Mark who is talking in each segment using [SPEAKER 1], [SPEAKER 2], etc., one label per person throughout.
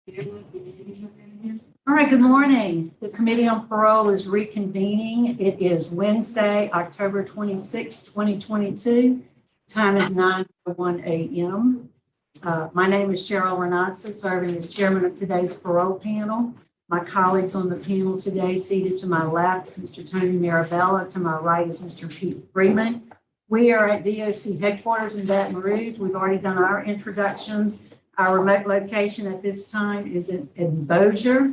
[SPEAKER 1] All right, good morning. The Committee on Parole is reconvening. It is Wednesday, October 26, 2022. Time is 9:01 a.m. My name is Cheryl Renatza, serving as chairman of today's parole panel. My colleagues on the panel today, seated to my left, Mr. Tony Marabella, to my right is Mr. Pete Freeman. We are at DOC headquarters in Baton Rouge. We've already done our introductions. Our remote location at this time is in Bossier.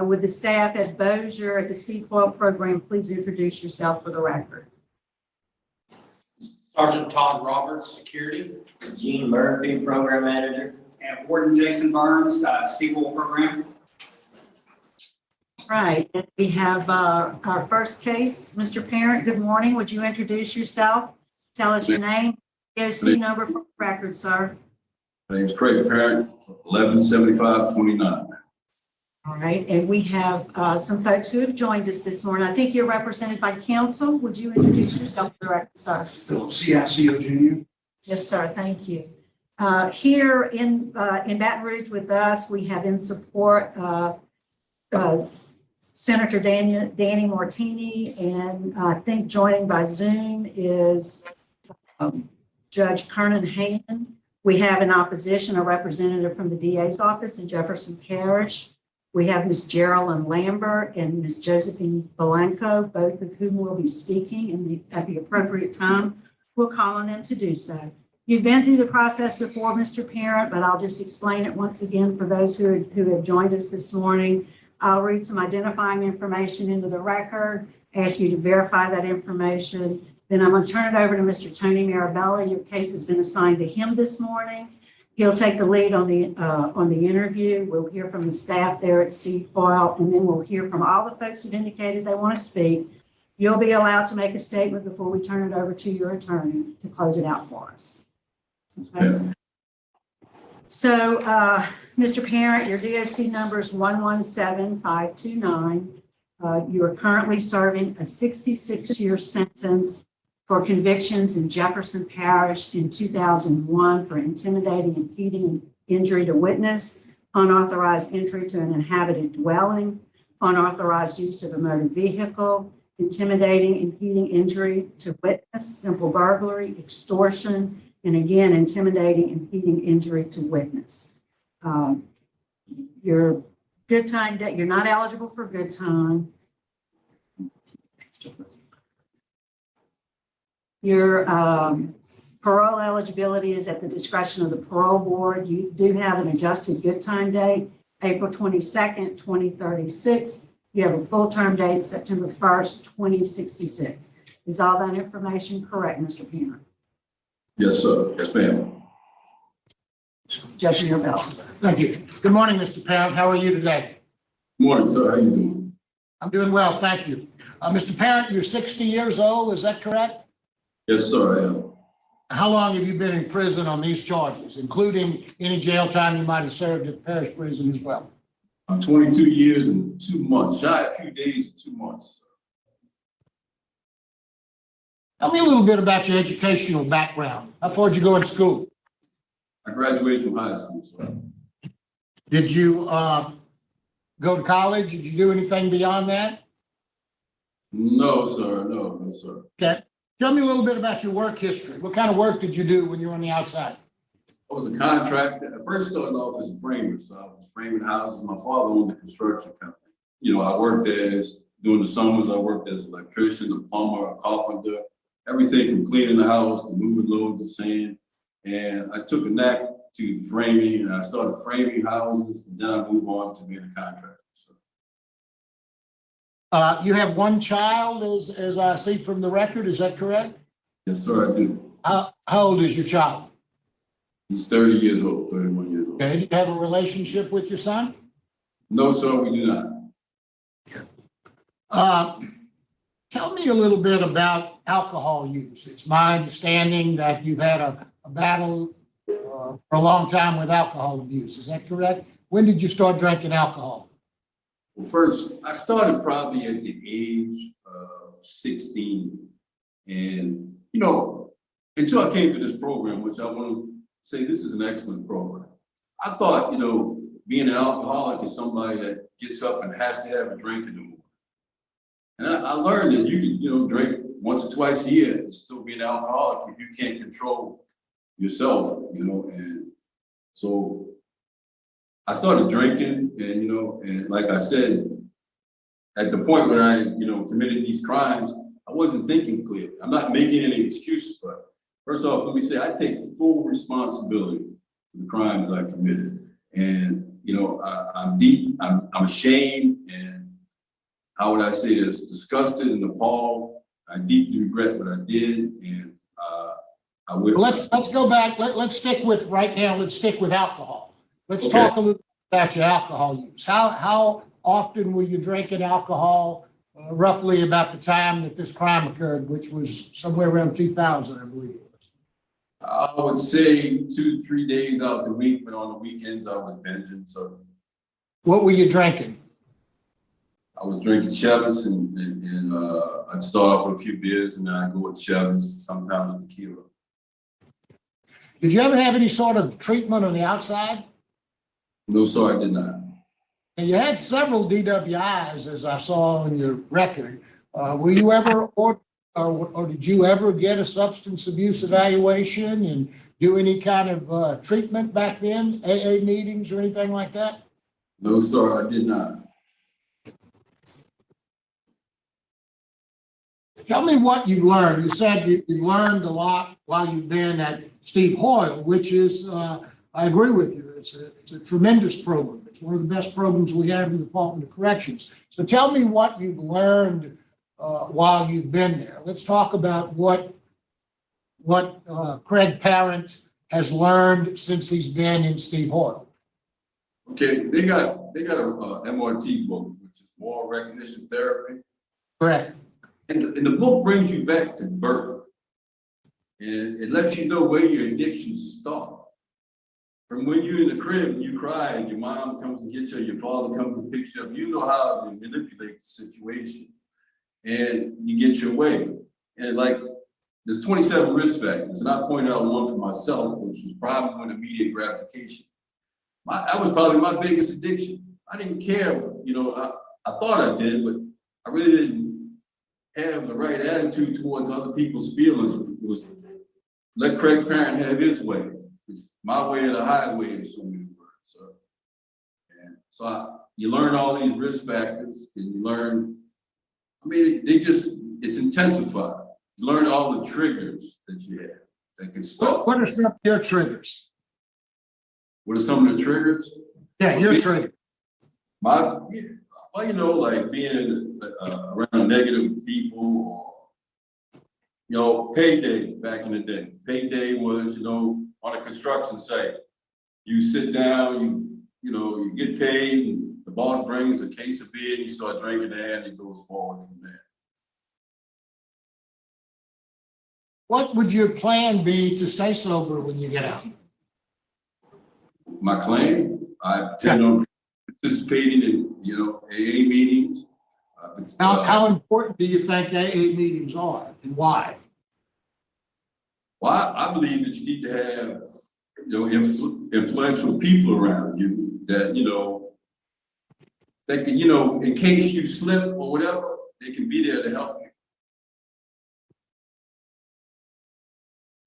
[SPEAKER 1] With the staff at Bossier at the Steve Coyle program, please introduce yourself for the record.
[SPEAKER 2] Sergeant Todd Roberts, Security.
[SPEAKER 3] Gene Murphy, Program Manager.
[SPEAKER 4] And Warden Jason Burns, Steve Coyle program.
[SPEAKER 1] Right, and we have our first case. Mr. Parent, good morning. Would you introduce yourself? Tell us your name, DOC number for the record, sir.
[SPEAKER 5] My name is Craig Parent, 117529.
[SPEAKER 1] All right, and we have some folks who have joined us this morning. I think you're represented by counsel. Would you introduce yourself for the record, sir?
[SPEAKER 4] Philip CICO Jr.
[SPEAKER 1] Yes, sir. Thank you. Here in Baton Rouge with us, we have in support Senator Danny Martini, and I think joining by Zoom is Judge Kernan Hayden. We have in opposition a representative from the DA's office in Jefferson Parish. We have Ms. Geraldine Lambert and Ms. Josephine Blanco, both of whom will be speaking at the appropriate time. We'll call on them to do so. You've been through the process before, Mr. Parent, but I'll just explain it once again for those who have joined us this morning. I'll read some identifying information into the record, ask you to verify that information. Then I'm going to turn it over to Mr. Tony Marabella. Your case has been assigned to him this morning. He'll take the lead on the interview. We'll hear from the staff there at Steve Coyle, and then we'll hear from all the folks who've indicated they want to speak. You'll be allowed to make a statement before we turn it over to your attorney to close it out for us. Okay.
[SPEAKER 5] Yeah.
[SPEAKER 1] So, Mr. Parent, your DOC number is 117529. You are currently serving a 66-year sentence for convictions in Jefferson Parish in 2001 for intimidating, impeding, and injury to witness, unauthorized entry to an inhabited dwelling, unauthorized use of a motor vehicle, intimidating, impeding, injury to witness, simple burglary, extortion, and again, intimidating, impeding, injury to witness. Your good time, you're not eligible for good time. Your parole eligibility is at the discretion of the parole board. You do have an adjusted good time date, April 22nd, 2036. You have a full term date, September 1st, 2066. Is all that information correct, Mr. Parent?
[SPEAKER 5] Yes, sir. Yes, ma'am.
[SPEAKER 1] Judge Mirabella.
[SPEAKER 6] Thank you. Good morning, Mr. Parent. How are you today?
[SPEAKER 5] Morning, sir. How you doing?
[SPEAKER 6] I'm doing well, thank you. Mr. Parent, you're 60 years old, is that correct?
[SPEAKER 5] Yes, sir, I am.
[SPEAKER 6] How long have you been in prison on these charges, including any jail time you might have served at parish prison as well?
[SPEAKER 5] I'm 22 years and 2 months, shy a few days and 2 months.
[SPEAKER 6] Tell me a little bit about your educational background. How far did you go in school?
[SPEAKER 5] I graduated from high school, sir.
[SPEAKER 6] Did you go to college? Did you do anything beyond that?
[SPEAKER 5] No, sir. No, sir.
[SPEAKER 6] Okay. Tell me a little bit about your work history. What kind of work did you do when you were on the outside?
[SPEAKER 5] I was a contractor. I first started off as a framer, so I was framing houses. My father owned a construction company. You know, I worked during the summers, I worked as an electrician, a plumber, a carpenter, everything from cleaning the house to moving loads of sand. And I took a knack to framing, and I started framing houses, and then I moved on to being a contractor. So.
[SPEAKER 6] You have one child, as I see from the record, is that correct?
[SPEAKER 5] Yes, sir, I do.
[SPEAKER 6] How old is your child?
[SPEAKER 5] He's 30 years old, 31 years old.
[SPEAKER 6] Okay, do you have a relationship with your son?
[SPEAKER 5] No, sir, we do not.
[SPEAKER 6] Tell me a little bit about alcohol use. It's my understanding that you've had a battle for a long time with alcohol abuse. Is that correct? When did you start drinking alcohol?
[SPEAKER 5] Well, first, I started probably at the age of 16. And, you know, until I came to this program, which I want to say this is an excellent program. I thought, you know, being an alcoholic is somebody that gets up and has to have a drink in the morning. And I learned that you can, drink once or twice a year and still be an alcoholic if you can't control yourself, and so I started drinking and, and like I said, at the point when I, committed these crimes, I wasn't thinking clearly. I'm not making any excuses for it. First off, let me say, I take full responsibility for the crimes I committed. And, I'm deep, I'm ashamed, and how would I say this? Disgusted and appalled. I deeply regret what I did, and I will.
[SPEAKER 6] Let's go back. Let's stick with alcohol. Let's
[SPEAKER 5] Okay.
[SPEAKER 6] talk a little about your alcohol use. How often were you drinking alcohol, roughly about the time that this crime occurred, which was somewhere around 2000, I believe it was?
[SPEAKER 5] I would say 2-3 days out the week, but on the weekends I was binging. So
[SPEAKER 6] What were you drinking?
[SPEAKER 5] I was drinking Chivas and I'd start off with a few beers and then I'd go with Chivas, sometimes tequila.
[SPEAKER 6] Did you ever have any sort of treatment on the outside?
[SPEAKER 5] No, sir, I did not.
[SPEAKER 6] And you had several DWIs, as I saw on your record. Were you ever, or did you ever get a substance abuse evaluation and do any kind of treatment back then, AA meetings or anything like that?
[SPEAKER 5] No, sir, I did not.
[SPEAKER 6] Tell me what you learned. You said you learned a lot while you've been at Steve Hoyle, which is, I agree with you. It's a tremendous program. It's one of the best programs we have in the Department of Corrections. So tell me what you've learned while you've been there. Let's talk about what Craig Parent has learned since he's been in Steve Hoyle.
[SPEAKER 5] Okay, they got a MRT book, which is moral recognition therapy.
[SPEAKER 6] Correct.
[SPEAKER 5] And the book brings you back to birth. And it lets you know where your addictions start. From when you're in the crib and you cry and your mom comes and gets you, your father comes and picks you up, you know how to manipulate the situation. And you get your way. And like, there's 27 risk factors. And I pointed out one for myself, which was probably when immediate gratification. That was probably my biggest addiction. I didn't care, I thought I did, but I really didn't have the right attitude towards other people's feelings. It was let Craig Parent have his way. It's my way or the highway in so many words. You learn all these risk factors and you learn, it's intensified. You learn all the triggers that you have that can stop.
[SPEAKER 6] What are some of your triggers?
[SPEAKER 5] What are some of the triggers?
[SPEAKER 6] Yeah, your trigger.
[SPEAKER 5] Like being around negative people or, payday back in the day. Payday was, on a construction site. You sit down, you get paid, and the boss brings a case of beer, and you start drinking that, and it goes forward from there.
[SPEAKER 6] What would your plan be to stay sober when you get out?
[SPEAKER 5] My claim, I intend on participating in, AA meetings.
[SPEAKER 6] How important do you think AA meetings are and why?
[SPEAKER 5] Well, I believe that you need to have, influential people around you that, that can, in case you slip or whatever, they can be there to help you.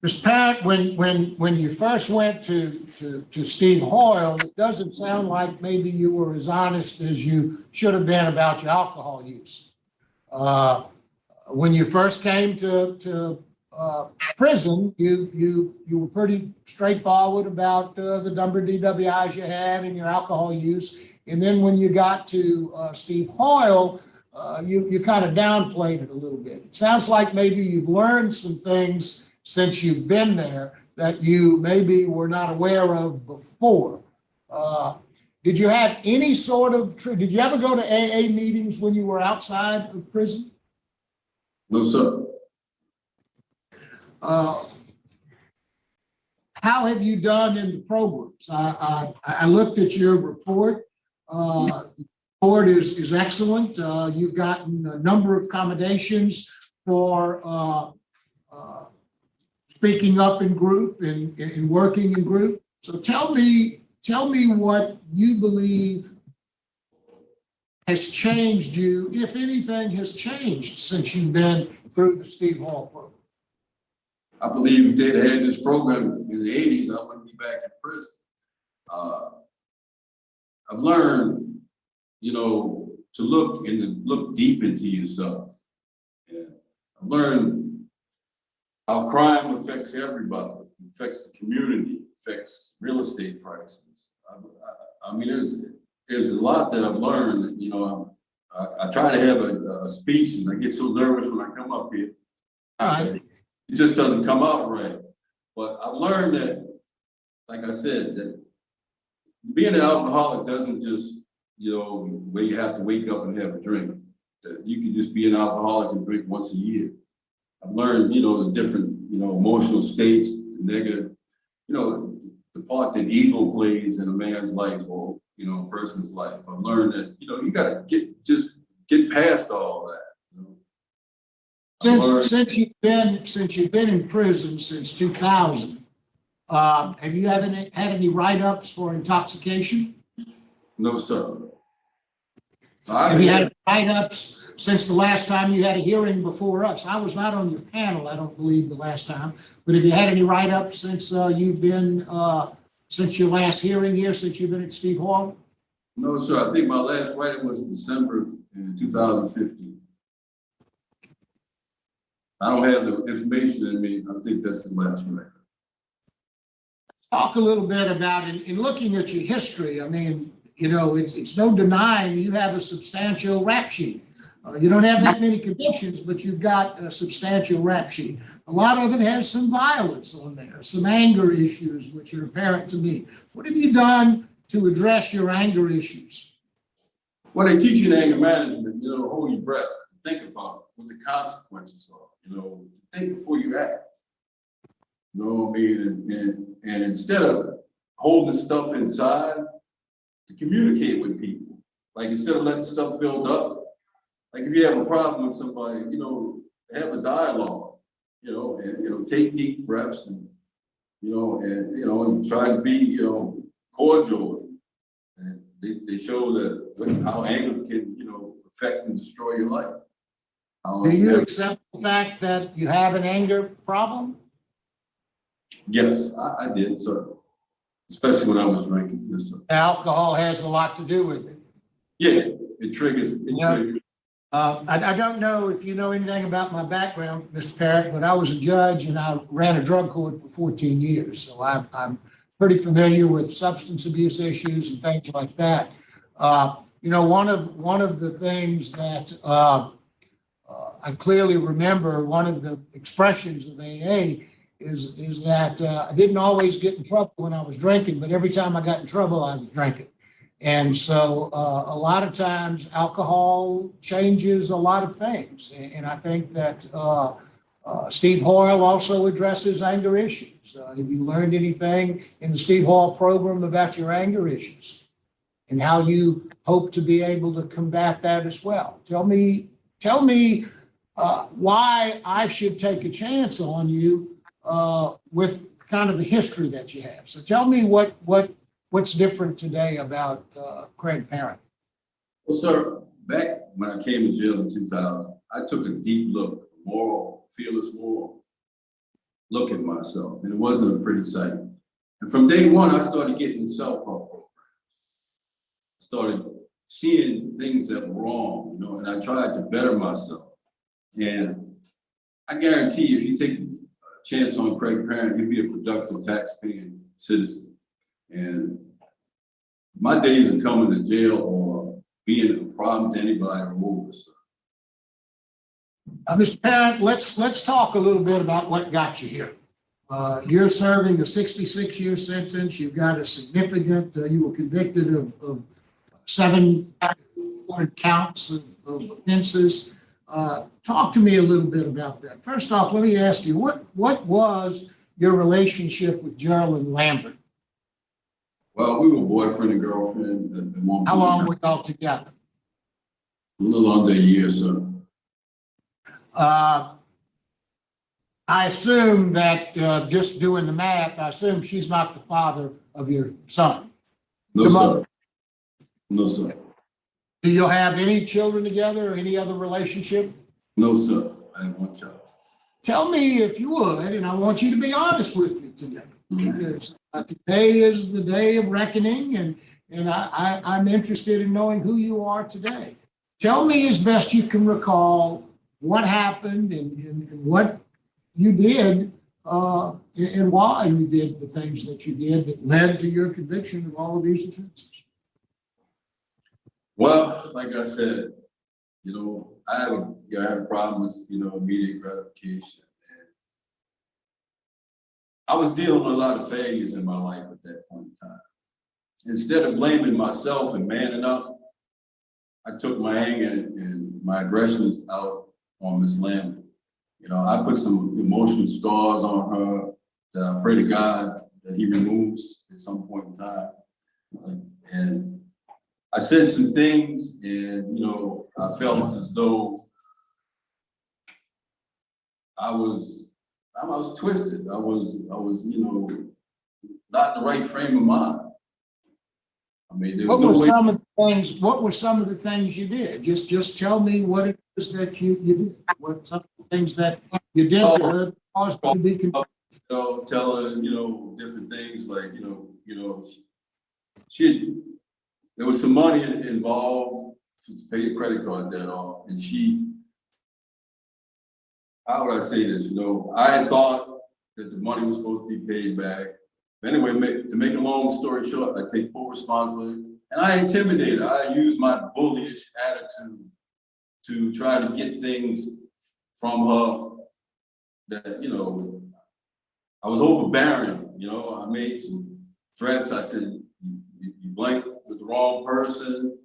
[SPEAKER 6] Mr. Parent, when you first went to Steve Hoyle, it doesn't sound like maybe you were as honest as you should have been about your alcohol use. When you first came to prison, you were pretty straightforward about the number of DWIs you had and your alcohol use. And then when you got to Steve Hoyle, you kind of downplayed it a little bit. It sounds like maybe you've learned some things since you've been there that you maybe were not aware of before. Did you have any sort of, did you ever go to AA meetings when you were outside of prison?
[SPEAKER 5] No, sir.
[SPEAKER 6] How have you done in the programs? I looked at your report. The report is excellent. You've gotten a number of accommodations for speaking up in group and working in group. So tell me tell me what you believe has changed you, if anything has changed since you've been through the Steve Hall program.
[SPEAKER 5] I believe if they'd had this program in the 80s, I wouldn't be back in prison. I've learned, to look deep into yourself. And I've learned how crime affects everybody, affects the community, affects real estate prices. I mean, there's a lot that I've learned. I try to have a speech, and I get so nervous when I come up here.
[SPEAKER 6] All right.
[SPEAKER 5] It just doesn't come out right. But I've learned that, like I said, that being an alcoholic doesn't just, where you have to wake up and have a drink. That you can just be an alcoholic and drink once a year. I've learned, the different, emotional states, the negative, the part that ego plays in a man's life or, a person's life. I've learned that, you gotta get past all that.
[SPEAKER 6] Since you've been in prison since 2000, have you had any write-ups for intoxication?
[SPEAKER 5] No, sir.
[SPEAKER 6] Have you had write-ups since the last time you had a hearing before us? I was not on your panel, I don't believe, the last time, but have you had any write-ups since you've been, since your last hearing here, since you've been at Steve Hall?
[SPEAKER 5] No, sir. I think my last write-up was in December in 2015. I don't have the information in me. I think that's the last write-up.
[SPEAKER 6] Talk a little bit about, in looking at your history, I mean, it's no denying you have a substantial rap sheet. You don't have that many convictions, but you've got a substantial rap sheet. A lot of it has some violence on there, some anger issues, which are apparent to me. What have you done to address your anger issues?
[SPEAKER 5] Well, they teach you anger management, hold your breath, think about what the consequences are, think before you act. You know what I mean? And instead of holding stuff inside, to communicate with people. Like instead of letting stuff build up, like if you have a problem with somebody, have a dialogue, and take deep breaths and try to be, cordial. And they show that how anger can, affect and destroy your life.
[SPEAKER 6] Do you accept the fact that you have an anger problem?
[SPEAKER 5] Yes, I did, sir. Especially when I was drinking. Yes, sir.
[SPEAKER 6] Alcohol has a lot to do with it.
[SPEAKER 5] Yeah, it triggers.
[SPEAKER 6] I don't know if you know anything about my background, Mr. Parrott, but I was a judge and I ran a drug court for 14 years. So I'm pretty familiar with substance abuse issues and things like that. One of the things that I clearly remember, one of the expressions of AA is that I didn't always get in trouble when I was drinking, but every time I got in trouble, I was drinking. And so a lot of times alcohol changes a lot of things. And I think that Steve Hoyle also addresses anger issues. Have you learned anything in the Steve Hall program about your anger issues and how you hope to be able to combat that as well? Tell me why I should take a chance on you with kind of the history that you have. So tell me what's different today about Craig Parent.
[SPEAKER 5] Well, sir, back when I came to jail in 2000, I took a deep look, fearless moral look at myself, and it wasn't a pretty sight. And from day one, I started getting self-help programs. I started seeing things that were wrong, and I tried to better myself. And I guarantee you, if you take a chance on Craig Parent, he'd be a productive taxpaying citizen. And my days of coming to jail or being a problem to anybody are over, sir.
[SPEAKER 6] Mr. Parent, let's talk a little bit about what got you here. You're serving a 66-year sentence. You've got a significant, you were convicted of 7 counts of offenses. Talk to me a little bit about that. First off, let me ask you, what was your relationship with Geraldine Lambert?
[SPEAKER 5] Well, we were boyfriend and girlfriend at one point.
[SPEAKER 6] How long were y'all together?
[SPEAKER 5] A little under a year, sir.
[SPEAKER 6] I assume that, just doing the math, I assume she's not the father of your son.
[SPEAKER 5] No, sir. No, sir.
[SPEAKER 6] Do you have any children together or any other relationship?
[SPEAKER 5] No, sir. I have one child.
[SPEAKER 6] Tell me if you would, and I want you to be honest with me today.
[SPEAKER 5] Mhm.
[SPEAKER 6] Because today is the day of reckoning, and I'm interested in knowing who you are today. Tell me as best you can recall what happened and what you did, and why you did the things that you did that led to your conviction of all of these offenses.
[SPEAKER 5] Well, like I said, I had a problem with, immediate gratification. And I was dealing with a lot of failures in my life at that point in time. Instead of blaming myself and manning up, I took my anger and my aggressions out on Miss Lambert. I put some emotional scars on her that I pray to God that he removes at some point in time. And I said some things and, I felt as though I was twisted. I was, not in the right frame of mind. I mean, there was
[SPEAKER 6] What were
[SPEAKER 5] no way.
[SPEAKER 6] what were some of the things you did? Just tell me what it is that you did. What some of the things that you did that caused you to be convicted.
[SPEAKER 5] Tell her, different things like, there was some money involved to pay a credit card debt off. And how would I say this? I had thought that the money was supposed to be paid back. Anyway, to make a long story short, I take full responsibility. And I intimidated. I used my bullyish attitude to try to get things from her that, I was overbearing. I made some threats. I said, you blanked with the wrong person.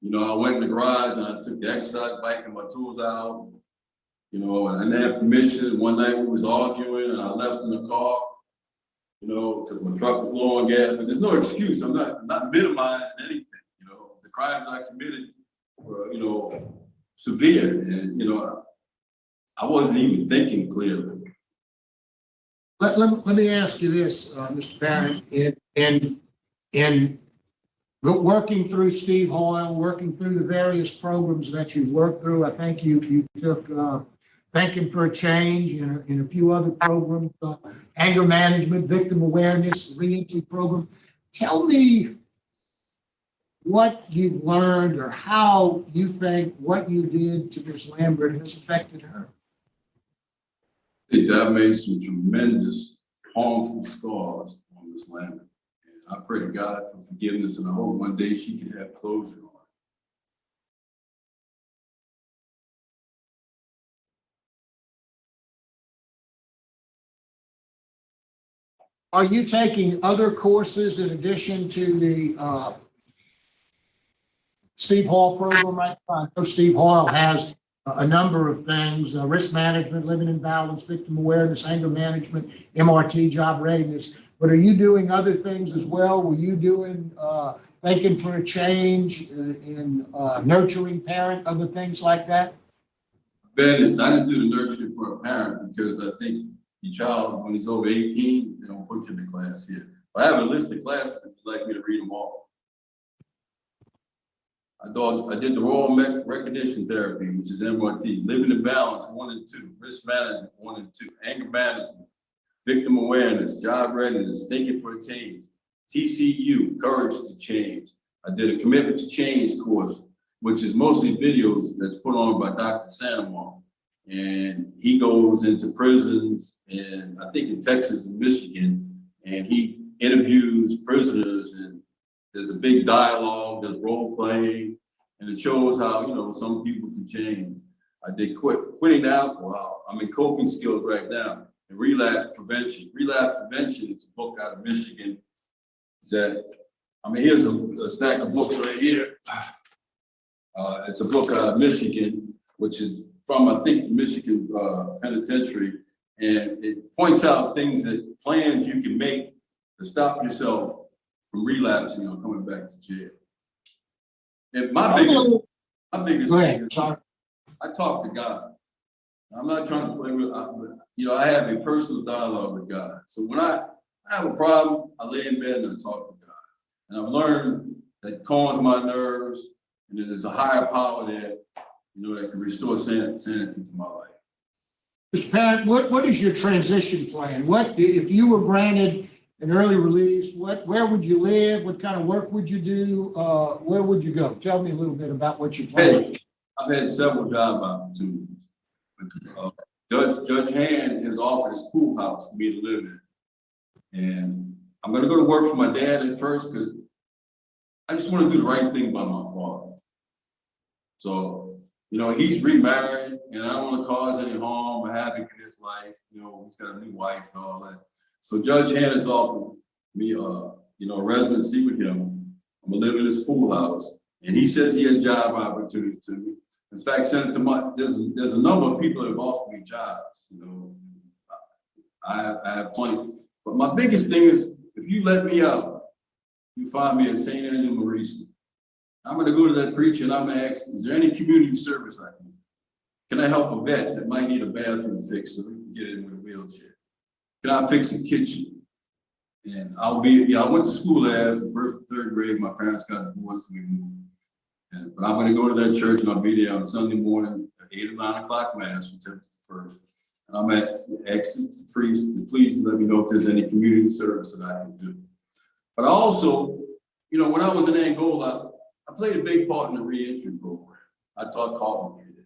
[SPEAKER 5] I went in the garage and I took the exercise bike and my tools out. And I didn't have permission. One night we was arguing and I left in the car, because my truck was low on gas. But there's no excuse. I'm not minimizing anything. The crimes I committed were, severe. And, I wasn't even thinking clearly.
[SPEAKER 6] Let me ask you this, Mr. Barrett, in working through Steve Hoyle, working through the various programs that you worked through, I think you took Thanking for a Change in a few other programs, anger management, victim awareness, reentry program. Tell me what you've learned or how you think what you did to Ms. Lambert has affected her.
[SPEAKER 5] I think that made some tremendous harmful scars on Miss Lambert. And I pray to God for forgiveness, and I hope one day she can have closure on it.
[SPEAKER 6] Are you taking other courses in addition to the Steve Hoyle program right now? I know Steve Hoyle has a number of things, risk management, living in balance, victim awareness, anger management, MRT, job readiness. But are you doing other things as well? Were you doing Thinking for a Change in nurturing parent, other things like that?
[SPEAKER 5] I didn't do the nurturing for a parent because I think your child, when he's over 18, they don't put you in the class here. I have a list of classes if you'd like me to read them all. I did the Royal Recognition Therapy, which is MRT, Living in Balance 1 and 2, Risk Management 1 and 2, Anger Management, Victim Awareness, Job Readiness, Thinking for a Change, TCU, Courage to Change. I did a Commitment to Change course, which is mostly videos that's put on by Dr. Sanamar. And he goes into prisons, and I think in Texas and Michigan, and he interviews prisoners, and there's a big dialogue, there's role playing, and it shows how, some people can change. I did quitting alcohol. I'm in coping skills right now, and relapse prevention. Relapse prevention is a book out of Michigan that, here's a stack of books right here. It's a book out of Michigan, which is from, I think, the Michigan Penitentiary, and it points out plans you can make to stop yourself from relapsing or coming back to jail. And my biggest
[SPEAKER 6] Go ahead.
[SPEAKER 5] thing is
[SPEAKER 6] Sorry.
[SPEAKER 5] I talk to God. I'm not trying to play with, I have a personal dialogue with God. So when I have a problem, I lay in bed and I talk to God. And I've learned that calms my nerves, and that there's a higher power there, that can restore sanity to my life.
[SPEAKER 6] Mr. Parent, what is your transition plan? What, if you were granted an early release, where would you live? What kind of work would you do? Where would you go? Tell me a little bit about what you plan.
[SPEAKER 5] I've had several job opportunities. Judge Hand has offered his pool house for me to live in. And I'm gonna go to work for my dad at first because I just want to do the right thing by my father. So, he's remarried and I don't want to cause any harm or havoc in his life. He's got a new wife and all that. So Judge Hand has offered me, a residency with him. I'm gonna live in his pool house. And he says he has job opportunities to me. In fact, Senator Mott, there's a number of people that have offered me jobs. I have plenty. But my biggest thing is, if you let me out, you find me at St. Angela Maurice. I'm going to go to that preacher and I'm going to ask, is there any community service I can do? Can I help a vet that might need a bathroom fixed so we can get in with a wheelchair? Can I fix a kitchen? And I went to school there from first to third grade. My parents got divorced and we moved. But I'm going to go to that church and I'll be there on Sunday morning at 8 or 9 o'clock mass from 10 to 1st. And I'm at asking the priest to please let me know if there's any community service that I can do. But also, when I was in Angola, I played a big part in the reentry program. I taught carpentry there.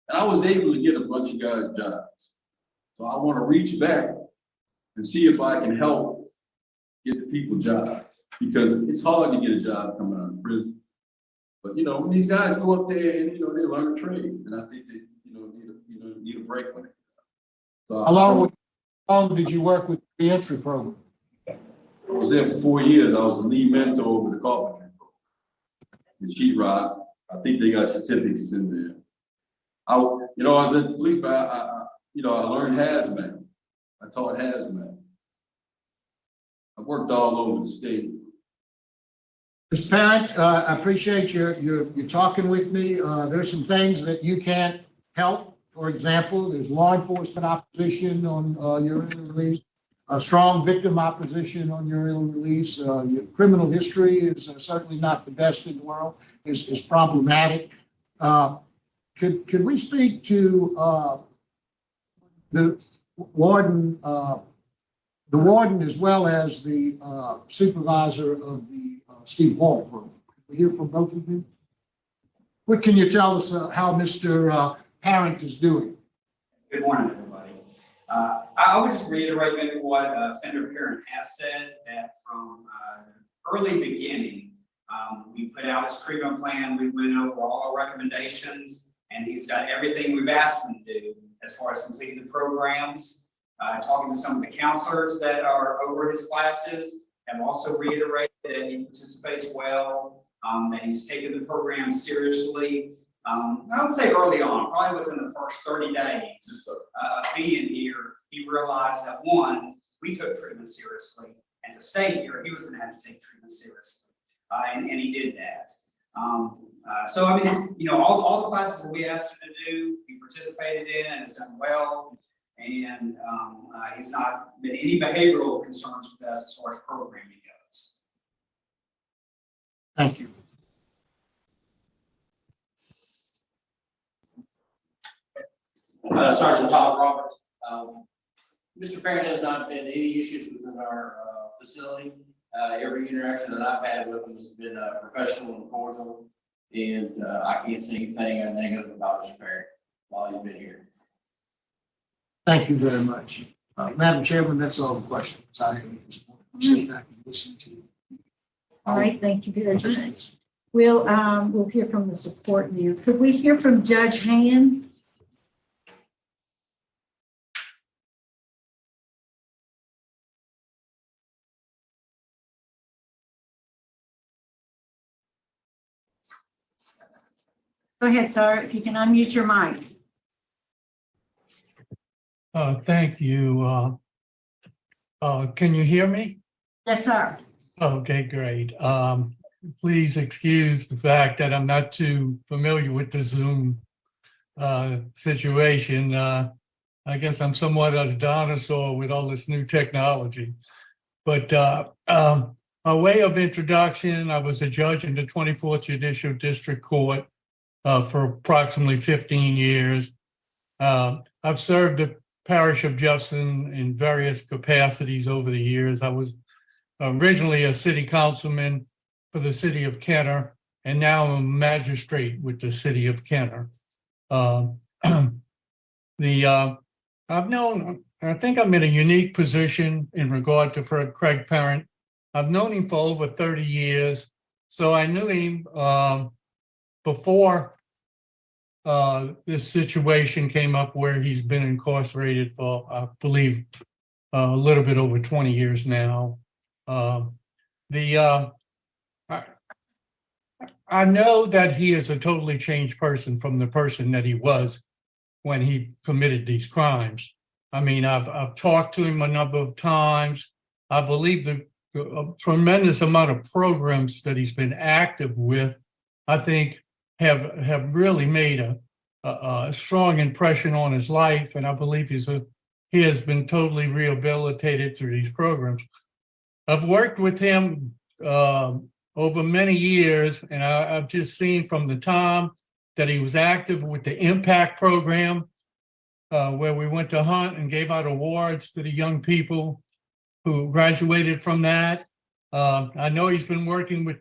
[SPEAKER 5] And I was able to get a bunch of guys jobs. So I want to reach back and see if I can help get the people jobs. Because it's hard to get a job coming out of prison. But when these guys go up there and they learn a trade, and I think they need a break with it. So
[SPEAKER 6] How long did you work with the entry program?
[SPEAKER 5] I was there for 4 years. I was the lead mentor over the carpentry program. The sheetrock, I think they got certificates in there. I was at the police, but I learned hazmat. I taught hazmat. I worked all over the state.
[SPEAKER 6] Mr. Parent, I appreciate you're talking with me. There's some things that you can't help. For example, there's law enforcement opposition on your early release, strong victim opposition on your early release. Your criminal history is certainly not the best in the world. Is problematic. Could we speak to the warden as well as the supervisor of the Steve Hall program? Can we hear from both of you? What can you tell us how Mr. Parent is doing?
[SPEAKER 4] Good morning, everybody. I would just reiterate maybe what Fender Parent has said, that from early beginning, we put out his treatment plan, we went over all our recommendations, and he's done everything we've asked him to do as far as completing the programs. Talking to some of the counselors that are over his classes, have also reiterated that he participates well, that he's taken the program seriously. I would say early on, probably within the first 30 days of being here, he realized that one, we took treatment seriously, and to stay here, he was going to have to take treatment seriously, and he did that. So I mean, all the classes that we asked him to do, he participated in and has done well, and he's not been any behavioral concerns with us as far as programming goes.
[SPEAKER 6] Thank you.
[SPEAKER 2] Sergeant Todd Roberts. Mr. Parent has not been any issues within our facility. Every interaction that I've had with him has been professional and cordial, and I can't say anything negative about Mr. Parent while he's been here.
[SPEAKER 6] Thank you very much. Madam Chairman, that's all the questions I have. Sit back and listen to you.
[SPEAKER 1] All right, thank you very much. We'll hear from the support view. Could we hear from Judge Hand? Go ahead, sir, if you can unmute your mic.
[SPEAKER 7] Thank you. Can you hear me?
[SPEAKER 1] Yes, sir.
[SPEAKER 7] Okay, great. Please excuse the fact that I'm not too familiar with the Zoom situation. I guess I'm somewhat of a dinosaur with all this new technology. But a way of introduction, I was a judge in the 24th Judicial District Court for approximately 15 years. I've served the parish of Jefferson in various capacities over the years. I was originally a city councilman for the city of Kenner, and now I'm a magistrate with the city of Kenner. I think I'm in a unique position in regard to Craig Parent. I've known him for over 30 years, so I knew him before this situation came up where he's been incarcerated for, I believe, a little bit over 20 years now. I know that he is a totally changed person from the person that he was when he committed these crimes. I mean, I've talked to him a number of times. I believe a tremendous amount of programs that he's been active with, I think, have really made a strong impression on his life, and I believe he has been totally rehabilitated through these programs. I've worked with him over many years, and I've just seen from the time that he was active with the Impact program, where we went to hunt and gave out awards to the young people who graduated from that. I know he's been working with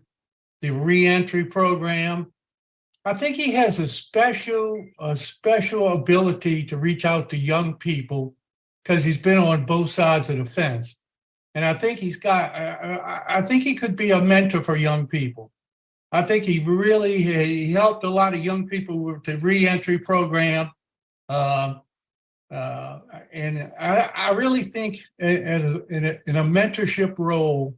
[SPEAKER 7] the reentry program. I think he has a special ability to reach out to young people because he's been on both sides of the fence. And I think I think he could be a mentor for young people. I think he helped a lot of young people with the reentry program. And I really think in a mentorship role,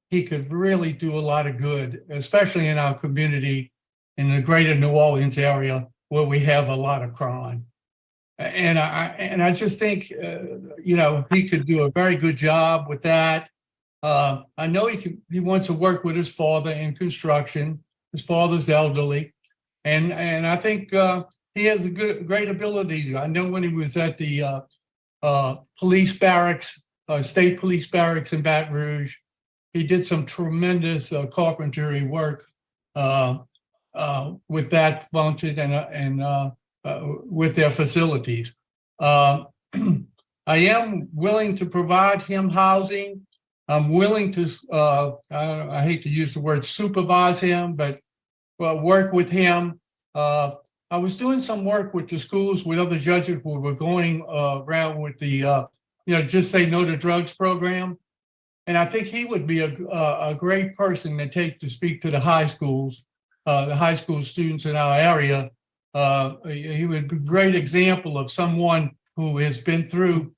[SPEAKER 7] he could really do a lot of good, especially in our community in the greater New Orleans area where we have a lot of crime. And I just think, he could do a very good job with that. I know he wants to work with his father in construction. His father's elderly. And I think he has a great ability. I know when he was at the police barracks, state police barracks in Baton Rouge, he did some tremendous carpentry work with that function and with their facilities. I am willing to provide him housing. I'm willing to, I hate to use the word supervise him, but work with him. I was doing some work with the schools with other judges who were going around with the, just say no to drugs program. And I think he would be a great person to speak to the high schools, the high school students in our area. He would be a great example of someone who has been through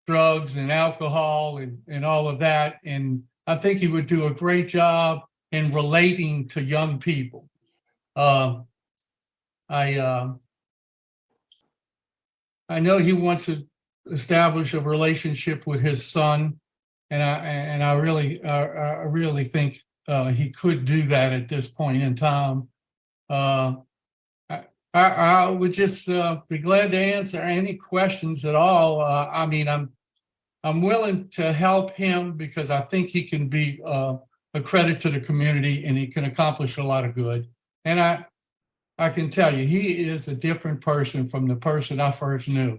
[SPEAKER 7] drugs and alcohol and all of that. And I think he would do a great job in relating to young people. I know he wants to establish a relationship with his son, and I really think he could do that at this point in time. I would just be glad to answer any questions at all. I mean, I'm willing to help him because I think he can be a credit to the community and he can accomplish a lot of good. And I can tell you, he is a different person from the person I first knew.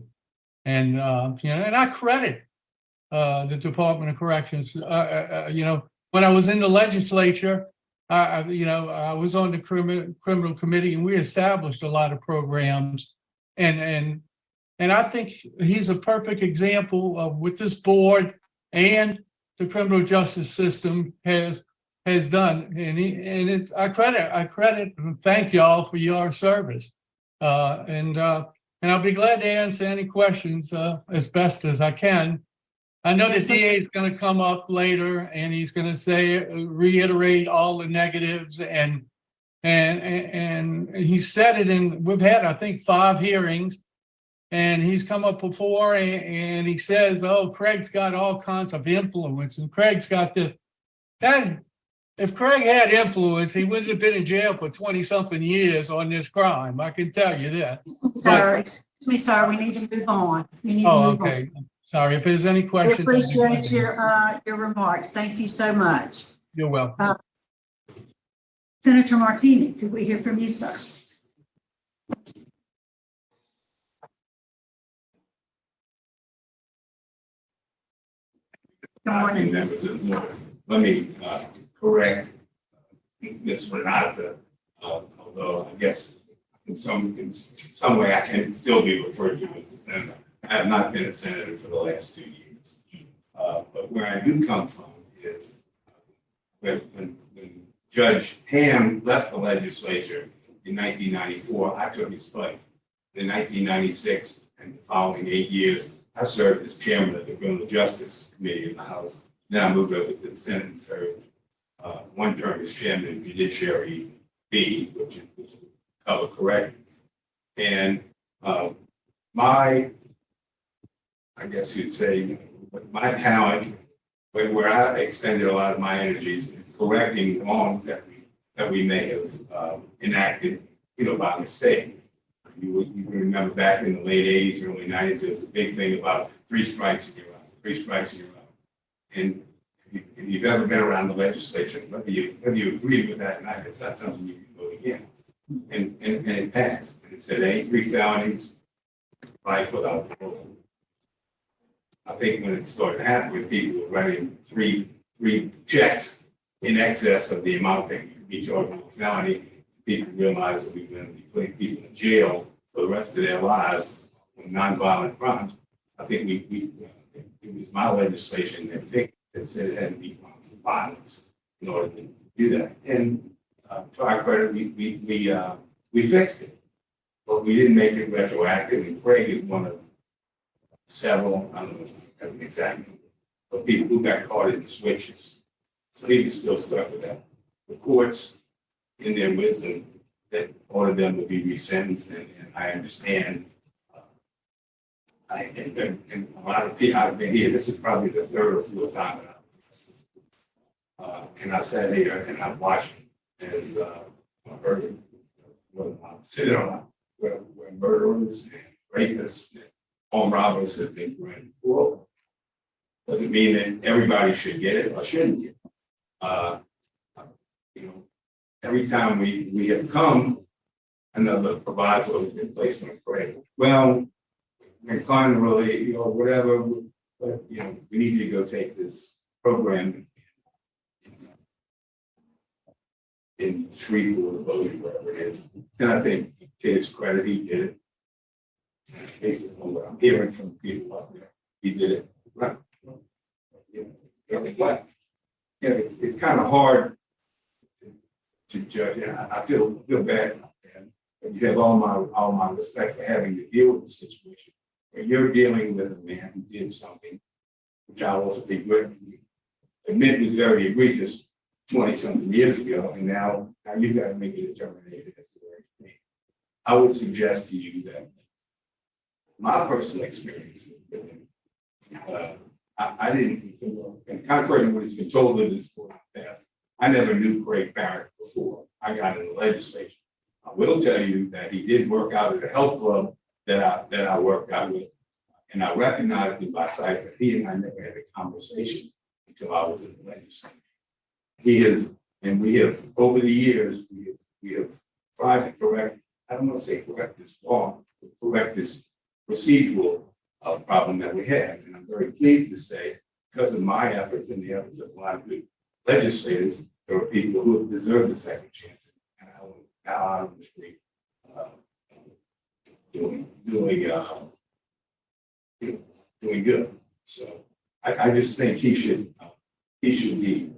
[SPEAKER 7] And and I credit the Department of Corrections. When I was in the legislature, I was on the criminal committee, and we established a lot of programs. And I think he's a perfect example of what this board and the criminal justice system has done. And I credit and thank y'all for your service. And I'll be glad to answer any questions as best as I can. I know the DA is going to come up later and he's going to reiterate all the negatives and he said it we've had, I think, 5 hearings, and he's come up before and he says, oh, Craig's got all kinds of influence and Craig's got this. If Craig had influence, he wouldn't have been in jail for 20-something years on this crime. I can tell you that.
[SPEAKER 1] Sir, excuse me, sir, we need to move on.
[SPEAKER 7] Okay. Sorry, if there's any
[SPEAKER 1] We
[SPEAKER 7] questions.
[SPEAKER 1] appreciate your remarks. Thank you so much.
[SPEAKER 7] You're welcome.
[SPEAKER 1] Senator Martini, could we hear from you, sir? Good morning.
[SPEAKER 8] Members of the board. Let me correct Ms. Renata, although I guess in some way I can still be referred to as a senator. I have not been a senator for the last 2 years. But where I do come from is when Judge Ham left the legislature in 1994, I took his place. In 1996 and the following 8 years, I served as chairman of the Criminal Justice Committee in the House. Then I moved over to the Senate and served one term as chairman of Judiciary B, which is cover corrections. And I guess you'd say, my talent, where I expended a lot of my energies, is correcting wrongs that we may have enacted, by mistake. You can remember back in the late 80s, early 90s, there was a big thing about 3 strikes and you're out, 3 strikes and you're out. And if you've ever been around the legislature, whether you agree with that or not, it's not something you can vote again. And it passed. And it said any 3 felonies, life without parole. I think when it started happening, people were writing three checks in excess of the amount that you could be charged with a felony. People realized that we were going to be putting people in jail for the rest of their lives for nonviolent crimes. I think it was my legislation that said it had to be crimes of violence in order to do that. And to our credit, we fixed it, but we didn't make it retroactive. And Craig is one of several, I don't know exactly, but people who got caught in the switches. So he was still stuck with that. The courts, in their wisdom, that ordered them to be resentenced, and I understand. And a lot of people, I've been here, this is probably the 3rd or 4th time that and I sat here and I watched as I heard sitting on where murderers and rapists and armed robbers have been granted parole. Doesn't mean that everybody should get it or shouldn't get it. Every time we have come, another proviso has been placed on Craig. Well, we're kind of really, whatever, but, we need to go take this program in Shreveport or Bodie, wherever it is. And I think to his credit, he did it. Based on what I'm hearing from people out there, he did it right. It's kind of hard to judge. I feel bad, and you have all my respect for having to deal with the situation. When you're dealing with a man who did something, which I also admit was very egregious 20-something years ago, and now you've got to make a determination as to where it's made. I would suggest to you that my personal experience, I didn't, and contrary to what has been told in this board path, I never knew Craig Barrett before I got in the legislature. I will tell you that he did work out at a health club that I worked out with, and I recognized him by sight, but he and I never had a conversation until I was in the legislature. We have over the years, we have tried to correct, I don't want to say correct this wrong, but correct this procedural problem that we have. And I'm very pleased to say, because of my efforts and the efforts of a lot of good legislators, there are people who have deserved a second chance. And I will now out on the street doing good. So I just think he should be,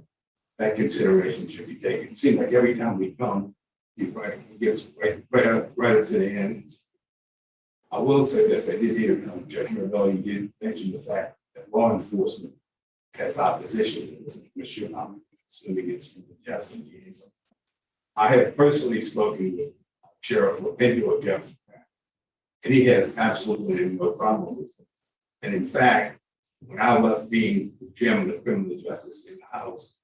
[SPEAKER 8] that consideration should be taken. It seems like every time we come, he gets right up to the end. I will say this, I did hear Judge Mirabelli did mention the fact that law enforcement has opposition, which I'm assuming it's from the Jefferson case. I have personally spoken with Sheriff Lopinto of Jefferson, and he has absolutely no problem with it. And in fact, when I left being the chairman of criminal justice in the House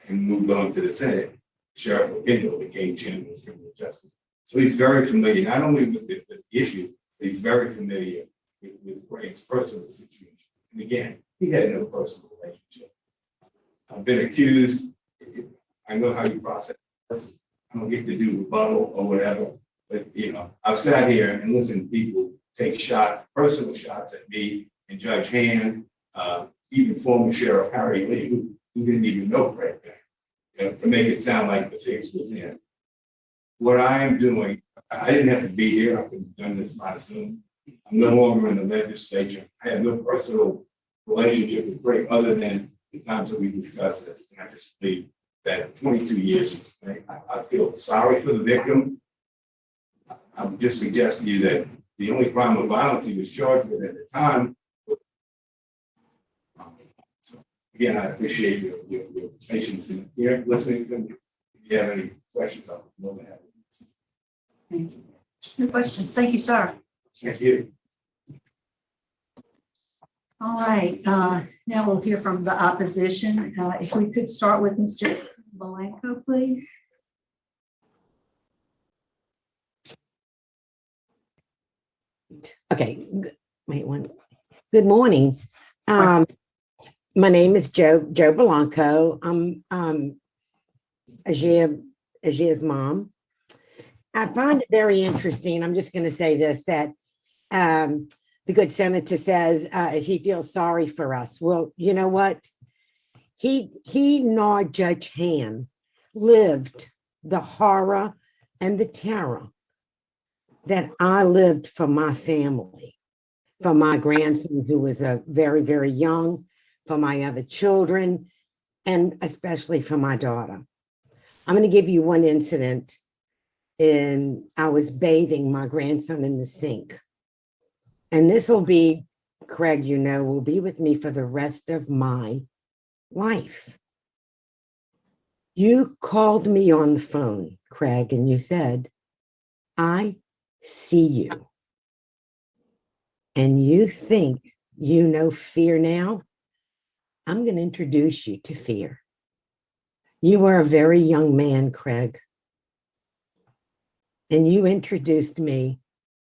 [SPEAKER 8] and moved on to the Senate, Sheriff Lopinto became chairman of criminal justice. So he's very familiar, not only with the issue, but he's very familiar with Craig's personal situation. And again, he had no personal relationship. I've been accused, I know how you process this. I don't get to do rebuttal or whatever, but you know, I've sat here and listened to people take personal shots at me and Judge Hand, even former Sheriff Harry Lee, who didn't even know Craig back, to make it sound like the fix was in. What I am doing, I didn't have to be here. I could have done this by Zoom. I'm no longer in the legislature. I have no personal relationship with Craig other than the times that we discussed this. And I just believe that 22 years, I feel sorry for the victim. I would just suggest to you that the only crime of violence he was charged with at the time. Again, I appreciate your patience in here listening to me. If you have any questions, I'll be more than happy.
[SPEAKER 1] Thank you. No questions. Thank you, sir.
[SPEAKER 8] Thank you.
[SPEAKER 1] All right, now we'll hear from the opposition. If we could start with Mr. Malenko, please.
[SPEAKER 9] Okay, wait one. Good morning. My name is Joe Blanco. I'm Ajia's mom. I find it very interesting. I'm just going to say this, that the good senator says he feels sorry for us. Well, you know what? He nor Judge Hand lived the horror and the terror that I lived for my family, for my grandson who was very, very young, for my other children, and especially for my daughter. I'm going to give you one incident. I was bathing my grandson in the sink. And this will be, Craig, you know, will be with me for the rest of my life. You called me on the phone, Craig, and you said, I see you. And you think you know fear now? I'm going to introduce you to fear. You were a very young man, Craig. And you introduced me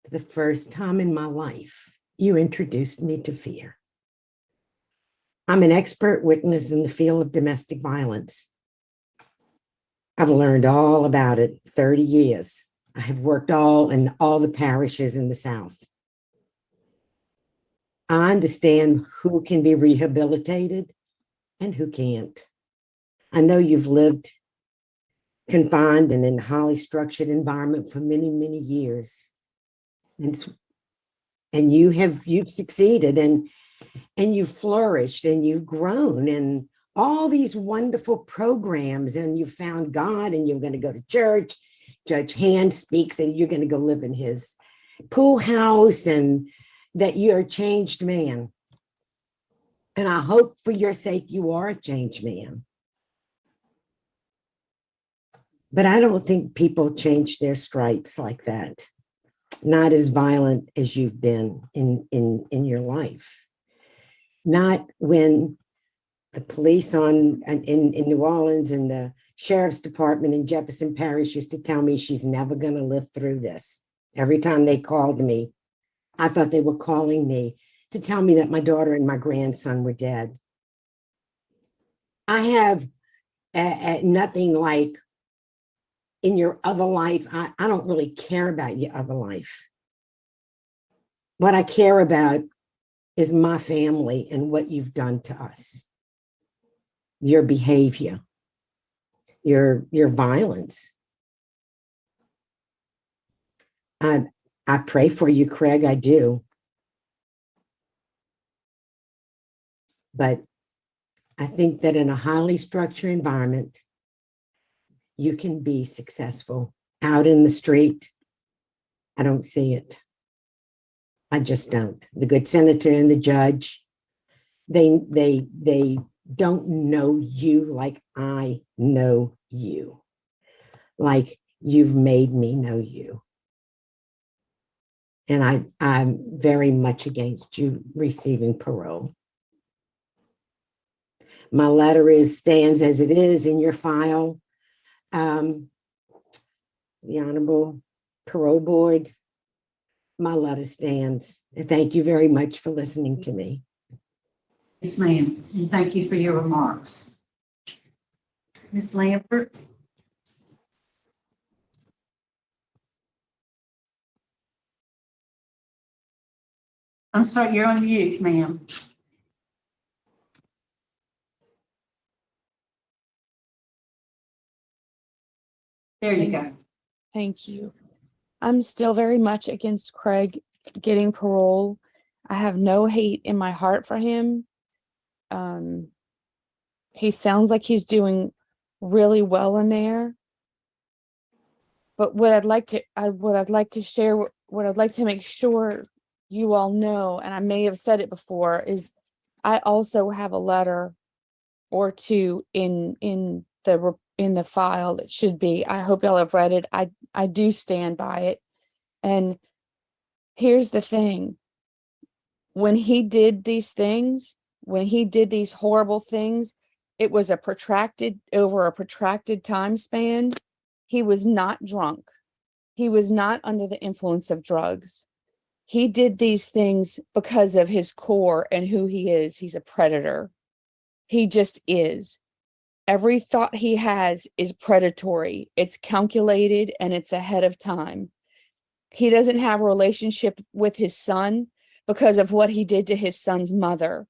[SPEAKER 9] for the first time in my life. You introduced me to fear. I'm an expert witness in the field of domestic violence. I've learned all about it 30 years. I have worked in all the parishes in the South. I understand who can be rehabilitated and who can't. I know you've lived confined and in a highly structured environment for many, many years. And you've succeeded and you've flourished and you've grown and all these wonderful programs, and you found God and you're going to go to church. Judge Hand speaks and you're going to go live in his pool house and that you're a changed man. And I hope for your sake you are a changed man. But I don't think people change their stripes like that. Not as violent as you've been in your life. Not when the police in New Orleans and the sheriff's department in Jefferson Parish used to tell me she's never going to live through this. Every time they called me, I thought they were calling me to tell me that my daughter and my grandson were dead. I have nothing like in your other life. I don't really care about your other life. What I care about is my family and what you've done to us. Your behavior, your violence. I pray for you, Craig, I do. But I think that in a highly structured environment, you can be successful. Out in the street, I don't see it. I just don't. The good senator and the judge, they don't know you like I know you, like you've made me know you. And I'm very much against you receiving parole. My letter stands as it is in your file. The Honorable Parole Board, my letter stands. And thank you very much for listening to me.
[SPEAKER 1] Yes, ma'am. And thank you for your remarks. Ms. Lambert? I'm sorry, you're on mute, ma'am. There you go.
[SPEAKER 10] Thank you. I'm still very much against Craig getting parole. I have no hate in my heart for him. He sounds like he's doing really well in there. But what I'd like to share, what I'd like to make sure you all know, and I may have said it before, is I also have a letter or two in the file that should be. I hope y'all have read it. I do stand by it. And here's the thing. When he did these things, when he did these horrible things, it was over a protracted time span. He was not drunk. He was not under the influence of drugs. He did these things because of his core and who he is. He's a predator. He just is. Every thought he has is predatory. It's calculated and it's ahead of time. He doesn't have a relationship with his son because of what he did to his son's mother,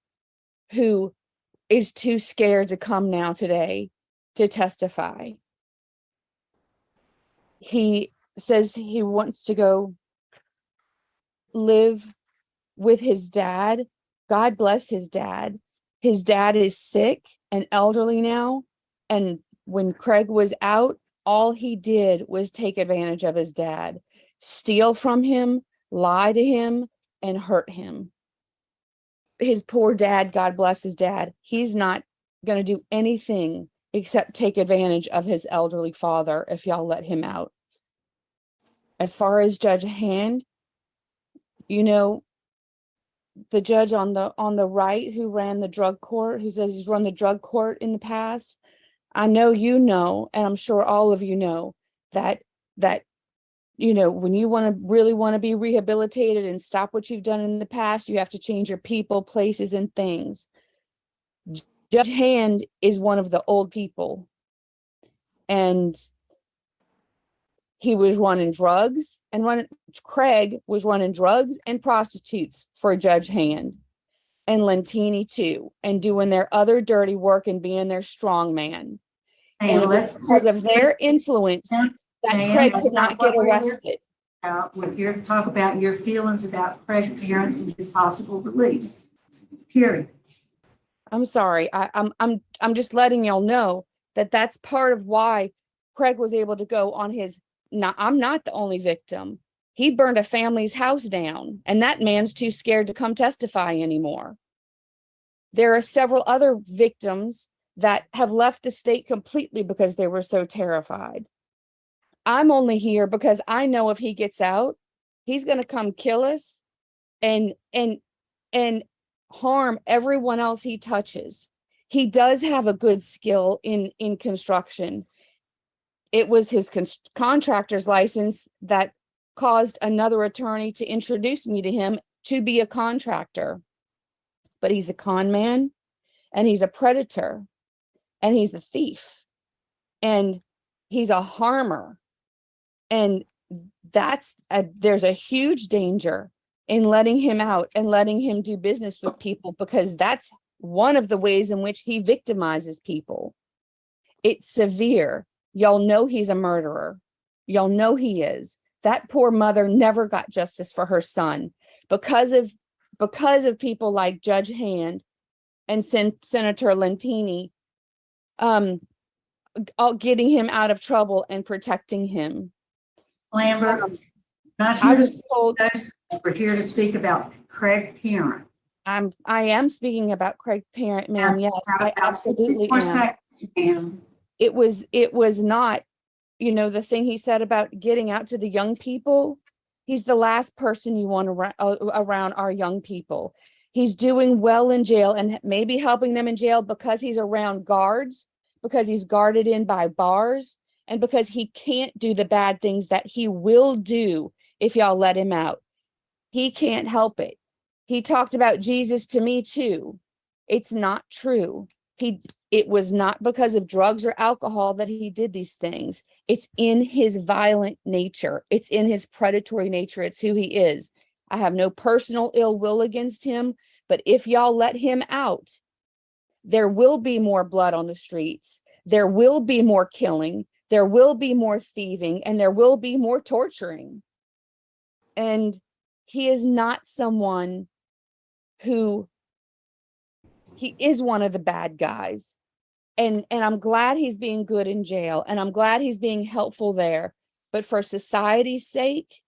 [SPEAKER 10] who is too scared to come now today to testify. He says he wants to go live with his dad. God bless his dad. His dad is sick and elderly now. And when Craig was out, all he did was take advantage of his dad, steal from him, lie to him, and hurt him. His poor dad, God bless his dad, he's not going to do anything except take advantage of his elderly father if y'all let him out. As far as Judge Hand, you know, the judge on the right who ran the drug court, who says he's run the drug court in the past, I know you know, and I'm sure all of you know that you know, when you really want to be rehabilitated and stop what you've done in the past, you have to change your people, places, and things. Judge Hand is one of the old people, and he was running drugs Craig was running drugs and prostitutes for Judge Hand, and Lentini too, and doing their other dirty work and being their strong man. And it was because of their influence that Craig could not get arrested.
[SPEAKER 1] We're here to talk about your feelings about Craig's parents and his possible release. Period.
[SPEAKER 10] I'm sorry. I'm just letting y'all know that that's part of why Craig was able to go on his. Now, I'm not the only victim. He burned a family's house down, and that man's too scared to come testify anymore. There are several other victims that have left the state completely because they were so terrified. I'm only here because I know if he gets out, he's going to come kill us and harm everyone else he touches. He does have a good skill in construction. It was his contractor's license that caused another attorney to introduce me to him to be a contractor. But he's a con man, and he's a predator, and he's a thief, and he's a harmer. And there's a huge danger in letting him out and letting him do business with people, because that's one of the ways in which he victimizes people. It's severe. Y'all know he's a murderer. Y'all know he is. That poor mother never got justice for her son because of people like Judge Hand and Senator Lentini, getting him out of trouble and protecting him.
[SPEAKER 1] Lambert, we're here to speak about Craig Parent.
[SPEAKER 10] I am speaking about Craig Parent, ma'am. Yes, I absolutely am. It was not, you know, the thing he said about getting out to the young people. He's the last person you want around our young people. He's doing well in jail and maybe helping them in jail because he's around guards, because he's guarded in by bars, and because he can't do the bad things that he will do if y'all let him out. He can't help it. He talked about Jesus to me too. It's not true. It was not because of drugs or alcohol that he did these things. It's in his violent nature. It's in his predatory nature. It's who he is. I have no personal ill will against him, but if y'all let him out, there will be more blood on the streets. There will be more killing. There will be more thieving, and there will be more torturing. And he is not someone who, he is one of the bad guys. And I'm glad he's being good in jail, and I'm glad he's being helpful there. But for society's sake,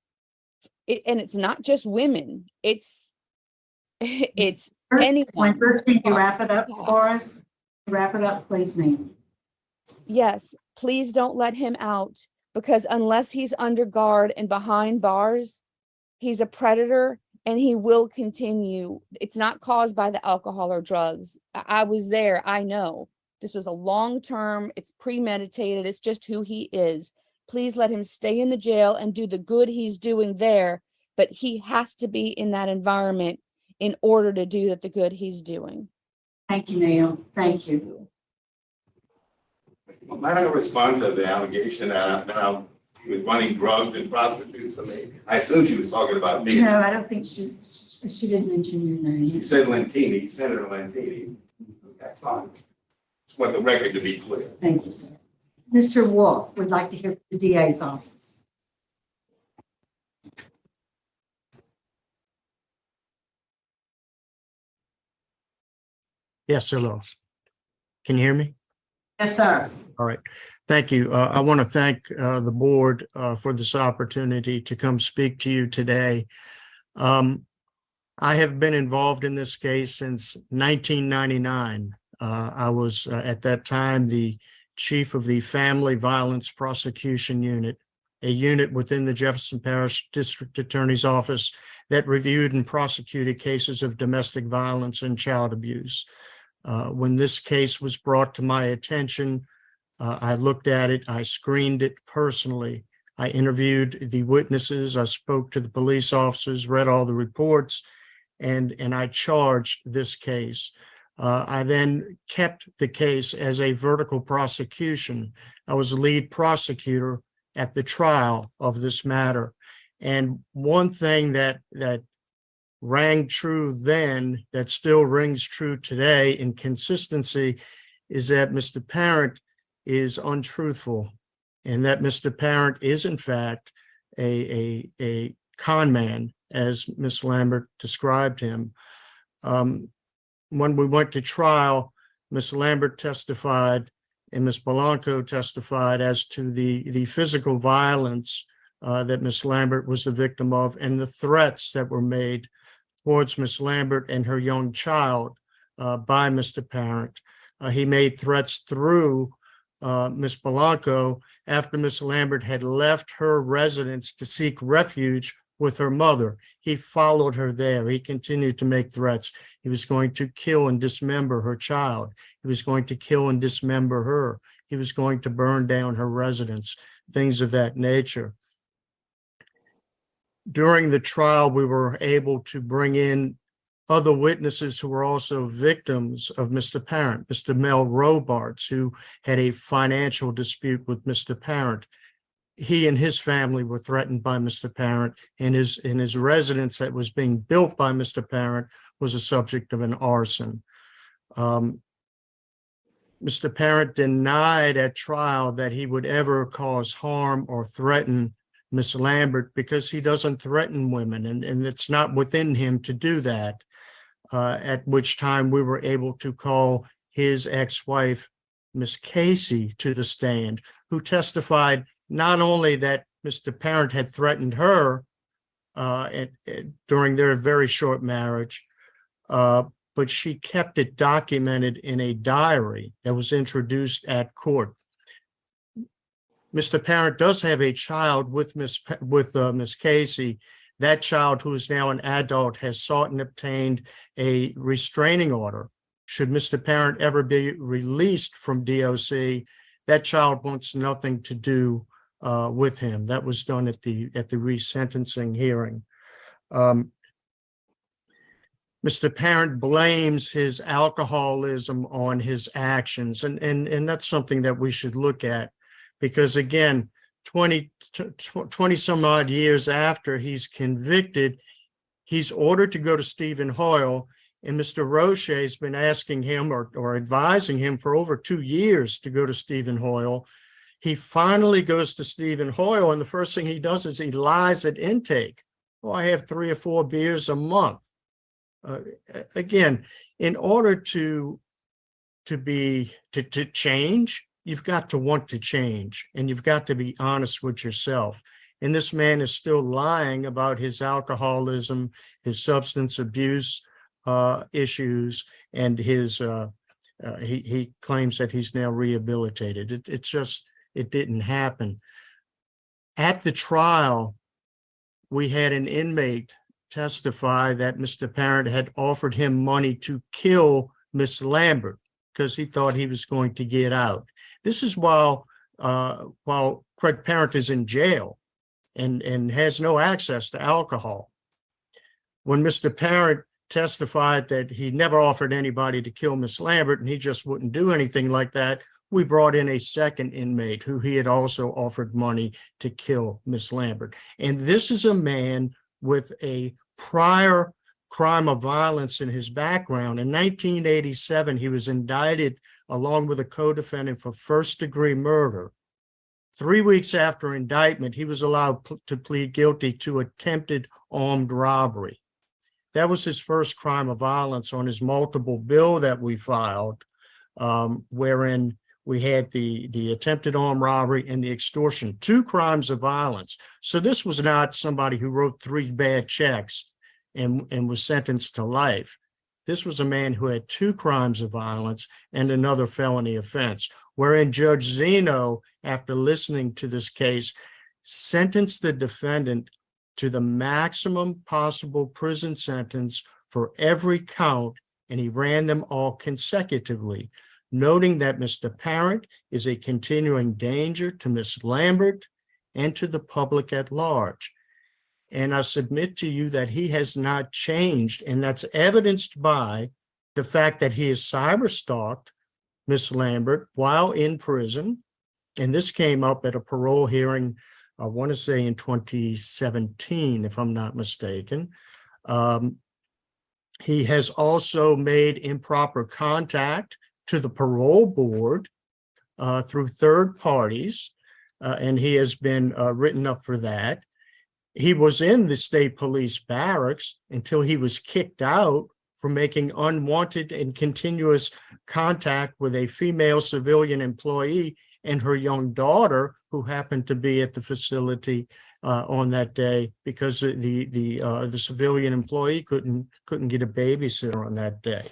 [SPEAKER 10] and it's not just women, it's anyone.
[SPEAKER 1] Winter, can you wrap it up for us? Wrap it up, please, ma'am.
[SPEAKER 10] Yes, please don't let him out, because unless he's under guard and behind bars, he's a predator and he will continue. It's not caused by the alcohol or drugs. I was there. I know this was a long term. It's premeditated. It's just who he is. Please let him stay in the jail and do the good he's doing there. But he has to be in that environment in order to do the good he's doing.
[SPEAKER 1] Thank you, ma'am. Thank you.
[SPEAKER 8] Might I respond to the allegation that he was running drugs and prostitutes? I assume she was talking about me.
[SPEAKER 1] No, I don't think she didn't mention your name.
[SPEAKER 8] She said Lentini, Senator Lentini. That's fine. Just want the record to be clear.
[SPEAKER 1] Thank you, sir. Mr. Wolf, would like to hear from the DA's office.
[SPEAKER 11] Yes, hello. Can you hear me?
[SPEAKER 1] Yes, sir.
[SPEAKER 11] All right. Thank you. I want to thank the board for this opportunity to come speak to you today. I have been involved in this case since 1999. I was at that time the chief of the Family Violence Prosecution Unit, a unit within the Jefferson Parish District Attorney's Office that reviewed and prosecuted cases of domestic violence and child abuse. When this case was brought to my attention, I looked at it, I screened it personally. I interviewed the witnesses, I spoke to the police officers, read all the reports, and I charged this case. I then kept the case as a vertical prosecution. I was lead prosecutor at the trial of this matter. And one thing that rang true then, that still rings true today in consistency, is that Mr. Parent is untruthful, and that Mr. Parent is in fact a con man, as Ms. Lambert described him. When we went to trial, Ms. Lambert testified and Ms. Blanco testified as to the physical violence that Ms. Lambert was the victim of, and the threats that were made towards Ms. Lambert and her young child by Mr. Parent. He made threats through Ms. Blanco after Ms. Lambert had left her residence to seek refuge with her mother. He followed her there. He continued to make threats. He was going to kill and dismember her child. He was going to kill and dismember her. He was going to burn down her residence, things of that nature. During the trial, we were able to bring in other witnesses who were also victims of Mr. Parent, Mr. Mel Robards, who had a financial dispute with Mr. Parent. He and his family were threatened by Mr. Parent, and his residence that was being built by Mr. Parent was a subject of an arson. Mr. Parent denied at trial that he would ever cause harm or threaten Ms. Lambert because he doesn't threaten women, and it's not within him to do that, at which time we were able to call his ex-wife, Ms. Casey, to the stand, who testified not only that Mr. Parent had threatened her during their very short marriage, but she kept it documented in a diary that was introduced at court. Mr. Parent does have a child with Ms. Casey. That child, who is now an adult, has sought and obtained a restraining order. Should Mr. Parent ever be released from DOC, that child wants nothing to do with him. That was done at the resentencing hearing. Mr. Parent blames his alcoholism on his actions, and that's something that we should look at, because again, 20 some odd years after he's convicted, he's ordered to go to Stephen Hoyle, and Mr. Roche has been asking him or advising him for over 2 years to go to Stephen Hoyle. He finally goes to Stephen Hoyle, and the first thing he does is he lies at intake. Oh, I have 3 or 4 beers a month. Again, in order to change, you've got to want to change, and you've got to be honest with yourself. And this man is still lying about his alcoholism, his substance abuse issues, and his he claims that he's now rehabilitated. It didn't happen. At the trial, we had an inmate testify that Mr. Parent had offered him money to kill Miss Lambert because he thought he was going to get out. This is while Craig Parent is in jail and has no access to alcohol. When Mr. Parent testified that he never offered anybody to kill Miss Lambert and he just wouldn't do anything like that, we brought in a second inmate who he had also offered money to kill Miss Lambert. And this is a man with a prior crime of violence in his background. In 1987, he was indicted along with a co-defendant for first-degree murder. 3 weeks after indictment, he was allowed to plead guilty to attempted armed robbery. That was his first crime of violence on his multiple bill that we filed, wherein we had the attempted armed robbery and the extortion, 2 crimes of violence. So this was not somebody who wrote 3 bad checks and was sentenced to life. This was a man who had 2 crimes of violence and another felony offense, wherein Judge Zeno, after listening to this case, sentenced the defendant to the maximum possible prison sentence for every count, and he ran them all consecutively, noting that Mr. Parent is a continuing danger to Miss Lambert and to the public at large. And I submit to you that he has not changed, and that's evidenced by the fact that he has cyber-stalked Miss Lambert while in prison. And this came up at a parole hearing, I want to say in 2017, if I'm not mistaken. He has also made improper contact to the parole board through third parties, and he has been written up for that. He was in the state police barracks until he was kicked out for making unwanted and continuous contact with a female civilian employee and her young daughter, who happened to be at the facility on that day, because the civilian employee couldn't get a babysitter on that day.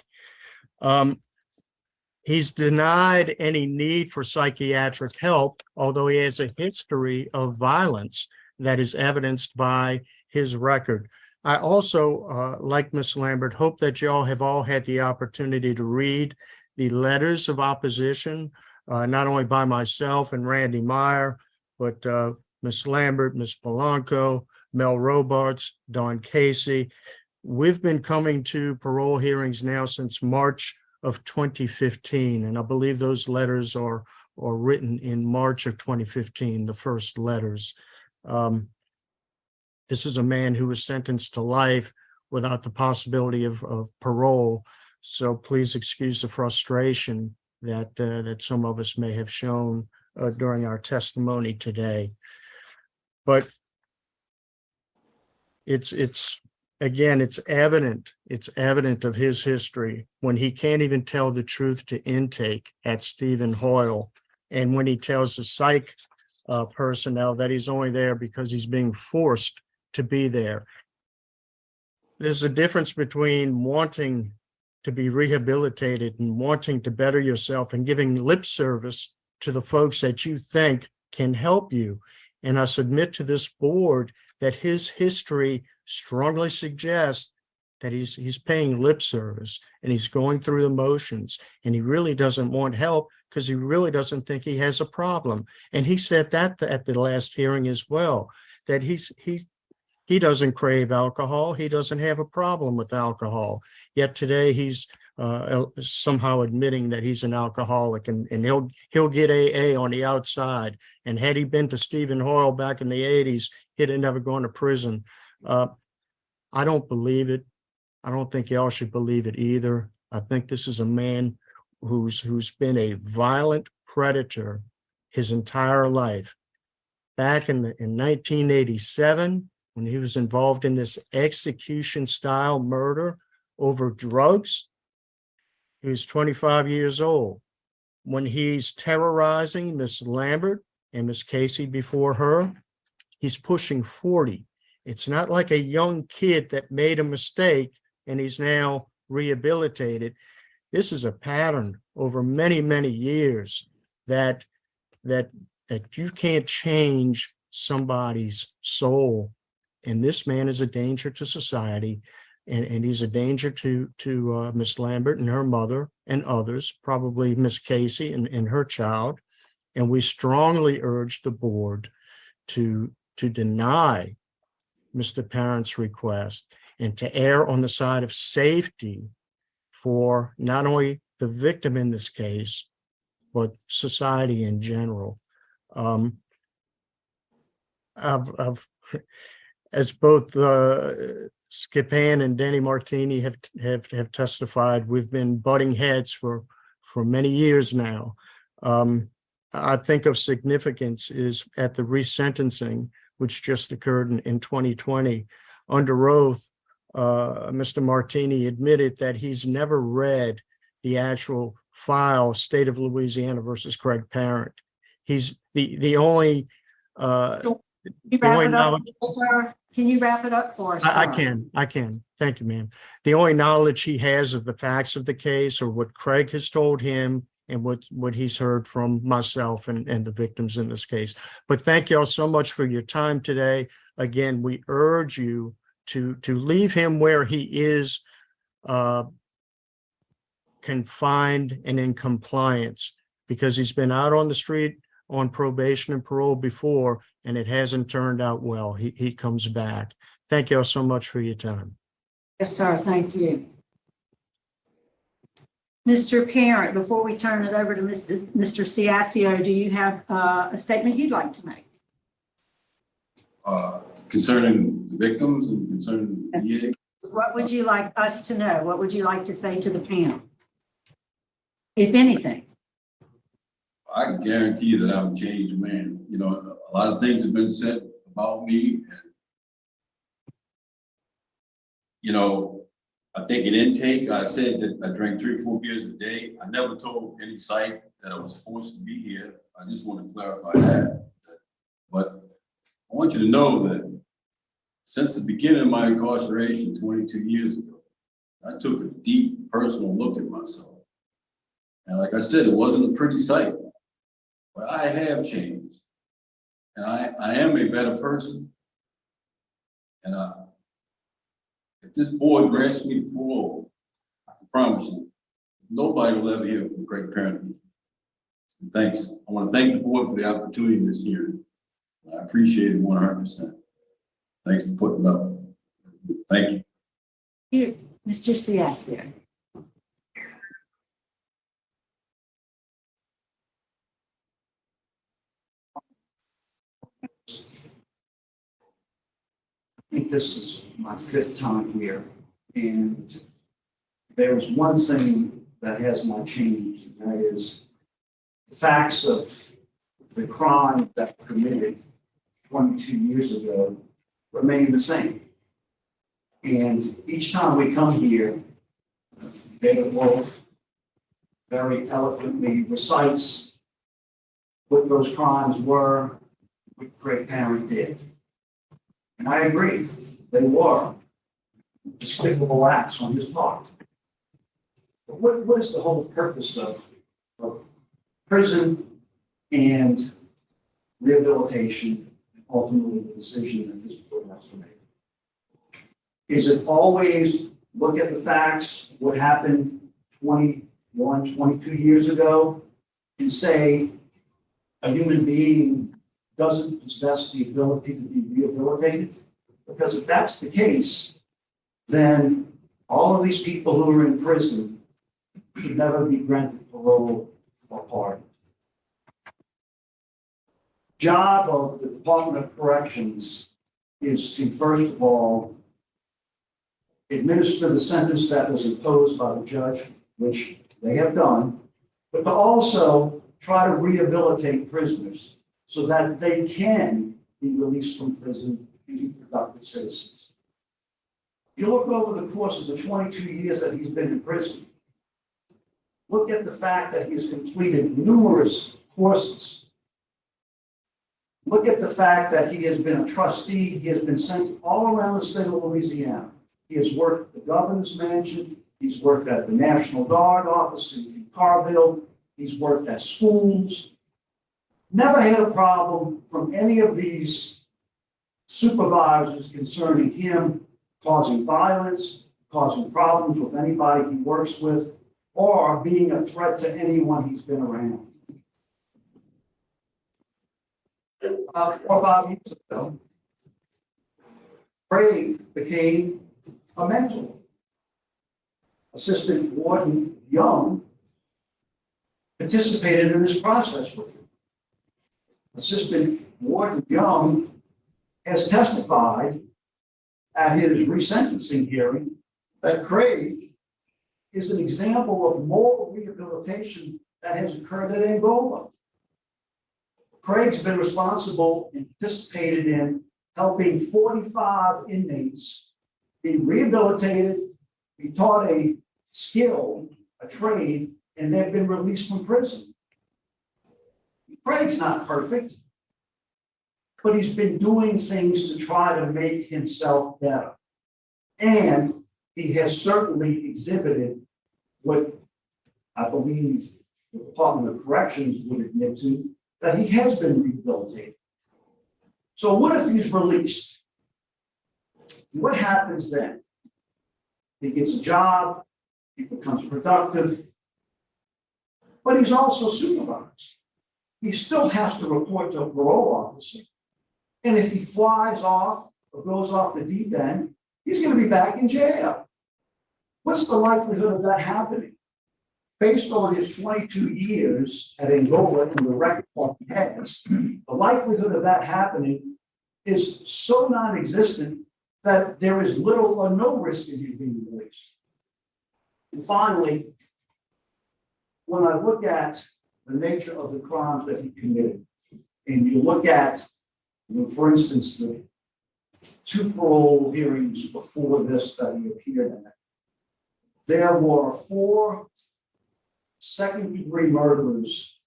[SPEAKER 11] He's denied any need for psychiatric help, although he has a history of violence that is evidenced by his record. I also, like Ms. Lambert, hope that y'all have all had the opportunity to read the letters of opposition, not only by myself and Randy Meyer, but Ms. Lambert, Ms. Polanco, Mel Robarts, Don Casey. We've been coming to parole hearings now since March of 2015, and I believe those letters are written in March of 2015, the first letters. This is a man who was sentenced to life without the possibility of parole. So please excuse the frustration that some of us may have shown during our testimony today. But it's evident of his history when he can't even tell the truth to intake at Stephen Hoyle, and when he tells the psych personnel that he's only there because he's being forced to be there. There's a difference between wanting to be rehabilitated and wanting to better yourself and giving lip service to the folks that you think can help you. And I submit to this board that his history strongly suggests that he's paying lip service and he's going through the motions, and he really doesn't want help because he really doesn't think he has a problem. And he said that at the last hearing as well, that he He doesn't crave alcohol. He doesn't have a problem with alcohol. Yet today he's somehow admitting that he's an alcoholic, and he'll get AA on the outside. And had he been to Stephen Hoyle back in the 80s, he'd have never gone to prison. I don't believe it. I don't think y'all should believe it either. I think this is a man who's been a violent predator his entire life. Back in 1987, when he was involved in this execution style murder over drugs, he was 25 years old. When he's terrorizing Miss Lambert and Miss Casey before her, he's pushing 40. It's not like a young kid that made a mistake and he's now rehabilitated. This is a pattern over many, many years that you can't change somebody's soul. And this man is a danger to society, and he's a danger to Miss Lambert and her mother and others, probably Miss Casey and her child. And we strongly urge the board to deny Mr. Parent's request and to err on the side of safety for not only the victim in this case, but society in general. As both Skipan and Danny Martini have testified, we've been butting heads for many years now. I think of significance is at the resentencing, which just occurred in 2020. Under oath, Mr. Martini admitted that he's never read the actual file, State of Louisiana versus Craig Parent. He's the only knowledge.
[SPEAKER 1] Sir? Can you wrap it up for us?
[SPEAKER 11] I
[SPEAKER 1] sir?
[SPEAKER 11] can. Thank you, ma'am. The only knowledge he has of the facts of the case, or what Craig has told him, and what he's heard from myself and the victims in this case. But thank you all so much for your time today. Again, we urge you to leave him where he is, confined and in compliance, because he's been out on the street on probation and parole before, and it hasn't turned out well. He comes back. Thank you all so much for your time.
[SPEAKER 1] Yes, sir. Thank you. Mr. Parent, before we turn it over to Mr. Ciascio, do you have a statement you'd like to make?
[SPEAKER 5] Concerning the victims and concerning the DA,
[SPEAKER 1] What would you like us to know? What would you like to say to the panel? If anything.
[SPEAKER 5] I can guarantee you that I'm a changed man. You know, a lot of things have been said about me, and you know, I think in intake, I said that I drank 3 or 4 beers a day. I never told any site that I was forced to be here. I just want to clarify that. But I want you to know that since the beginning of my incarceration 22 years ago, I took a deep personal look at myself. And like I said, it wasn't a pretty sight, but I have changed. And I am a better person. And if this board grants me parole, I can promise you, nobody will ever hear from Craig Parent. Thanks. I want to thank the board for the opportunity in this hearing. I appreciate it 100%. Thanks for putting up. Thank you.
[SPEAKER 1] Here, Mr. Ciascio.
[SPEAKER 12] I think this is my 5th time here, and there is one thing that has not changed, and that is the facts of the crime that was committed 22 years ago remain the same. And each time we come here, David Wolf very eloquently recites what those crimes were, what Craig Parent did. And I agree, they were despicable acts on his part. But what is the whole purpose of prison and rehabilitation, and ultimately the decision that this board has to make? Is it always look at the facts, what happened 21, 22 years ago, and say a human being doesn't possess the ability to be rehabilitated? Because if that's the case, then all of these people who are in prison should never be granted parole or pardon. Job of the Department of Corrections is to, first of all, administer the sentence that was imposed by the judge, which they have done, but to also try to rehabilitate prisoners so that they can be released from prison and be productive citizens. You look over the course of the 22 years that he's been in prison, look at the fact that he has completed numerous courses. Look at the fact that he has been a trustee. He has been sent all around the state of Louisiana. He has worked at the governor's mansion. He's worked at the National Guard office in Carville. He's worked at schools. Never had a problem from any of these supervisors concerning him causing violence, causing problems with anybody he works with, or being a threat to anyone he's been around. 4 or 5 years ago, Craig became a mentor. Assistant Warden Young participated in this process with him. Assistant Warden Young has testified at his resentencing hearing that Craig is an example of moral rehabilitation that has occurred at Angola. Craig's been responsible and participated in helping 45 inmates be rehabilitated, be taught a skill, a trade, and they've been released from prison. Craig's not perfect, but he's been doing things to try to make himself better. And he has certainly exhibited what I believe the Department of Corrections would admit to, that he has been rehabilitated. So what if he's released? What happens then? He gets a job, he becomes productive, but he's also supervised. He still has to report to a parole officer. And if he flies off or goes off the deep end, he's going to be back in jail. What's the likelihood of that happening? Based on his 22 years at Angola and the record that he has, the likelihood of that happening is so non-existent that there is little or no risk in him being released. And finally, when I look at the nature of the crimes that he committed, and you look at, for instance, the 2 parole hearings before this that he appeared in, there were 4 second-degree murderers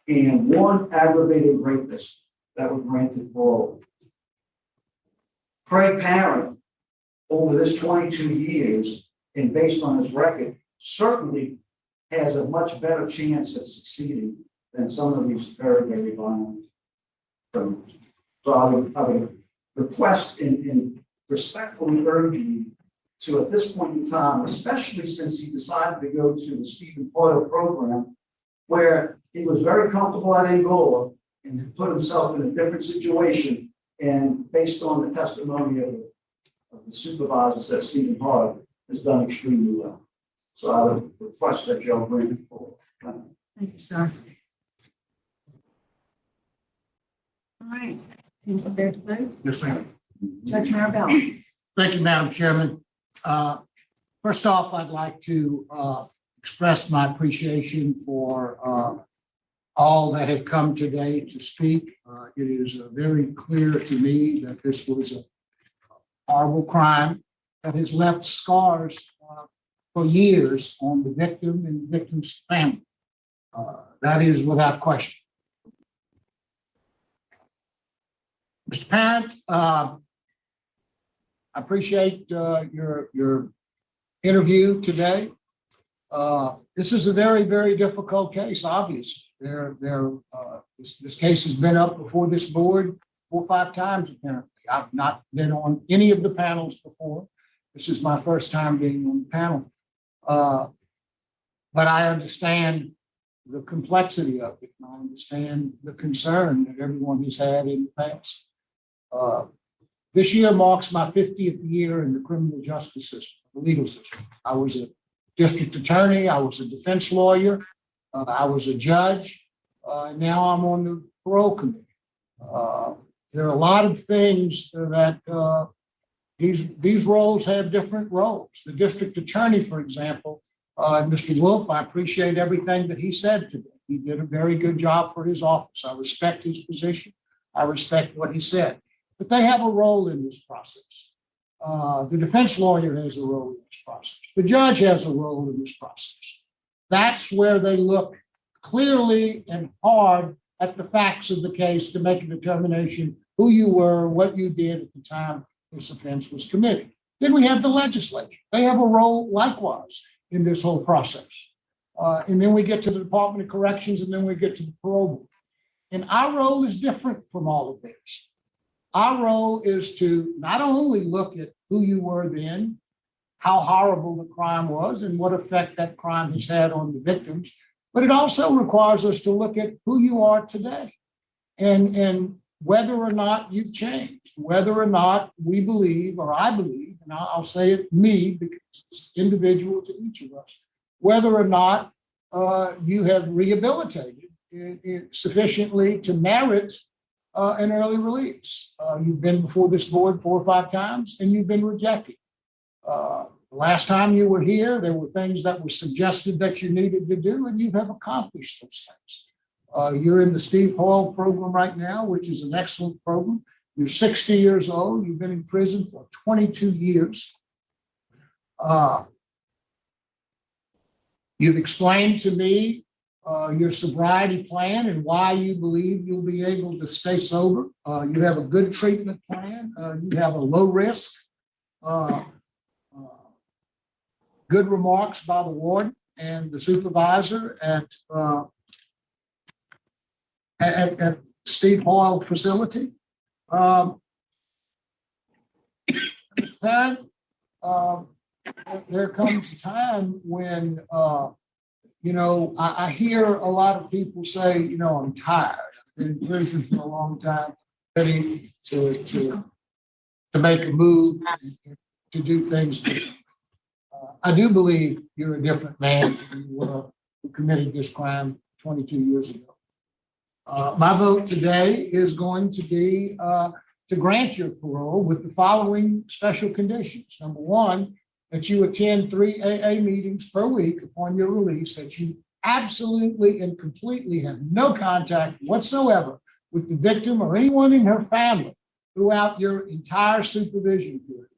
[SPEAKER 12] and 1 aggravated rapist that were granted parole. Craig Parent, over this 22 years, and based on his record, certainly has a much better chance of succeeding than some of these very, very violent criminals. So I would request and respectfully urge you to, at this point in time, especially since he decided to go to the Stephen Porter program, where he was very comfortable at Angola and put himself in a different situation, and based on the testimony of the supervisors that Stephen Porter has done extremely well. So I would request that y'all bring it forward.
[SPEAKER 1] Thank you, sir. All right. You prepared to vote?
[SPEAKER 6] Yes, ma'am.
[SPEAKER 1] Judge Marabella.
[SPEAKER 6] Thank you, Madam Chairman. First off, I'd like to express my appreciation for all that have come today to speak. It is very clear to me that this was a horrible crime that has left scars for years on the victim and the victim's family. That is without question. Mr. Parent, I appreciate your interview today. This is a very, very difficult case, obviously. This case has been up before this board 4 or 5 times, apparently. I've not been on any of the panels before. This is my first time being on the panel. But I understand the complexity of it. I understand the concern that everyone has had in the past. This year marks my 50th year in the criminal justice system, the legal system. I was a district attorney, I was a defense lawyer, I was a judge, now I'm on the parole committee. There are a lot of things that these roles have different roles. The district attorney, for example, Mr. Wolf, I appreciate everything that he said today. He did a very good job for his office. I respect his position. I respect what he said. But they have a role in this process. The defense lawyer has a role in this process. The judge has a role in this process. That's where they look clearly and hard at the facts of the case to make a determination who you were, what you did at the time this offense was committed. Then we have the legislature. They have a role likewise in this whole process. And then we get to the Department of Corrections, and then we get to the parole board. And our role is different from all of this. Our role is to not only look at who you were then, how horrible the crime was, and what effect that crime has had on the victims, but it also requires us to look at who you are today and whether or not you've changed, whether or not we believe, or I believe, and I'll say it me because it's individual to each of us, whether or not you have rehabilitated sufficiently to merit an early release. You've been before this board 4 or 5 times and you've been rejected. The last time you were here, there were things that were suggested that you needed to do, and you have accomplished those things. You're in the Steve Hall program right now, which is an excellent program. You're 60 years old. You've been in prison for 22 years. You've explained to me your sobriety plan and why you believe you'll be able to stay sober. You have a good treatment plan. You have a low risk. Good remarks by the warden and the supervisor at Steve Hall facility. There comes a time when I hear a lot of people say, I'm tired. I've been in prison for a long time, ready to make a move, to do things different. I do believe you're a different man than you were who committed this crime 22 years ago. My vote today is going to be to grant your parole with the following special conditions. Number one, that you attend 3 AA meetings per week upon your release, that you absolutely and completely have no contact whatsoever with the victim or anyone in her family throughout your entire supervision period.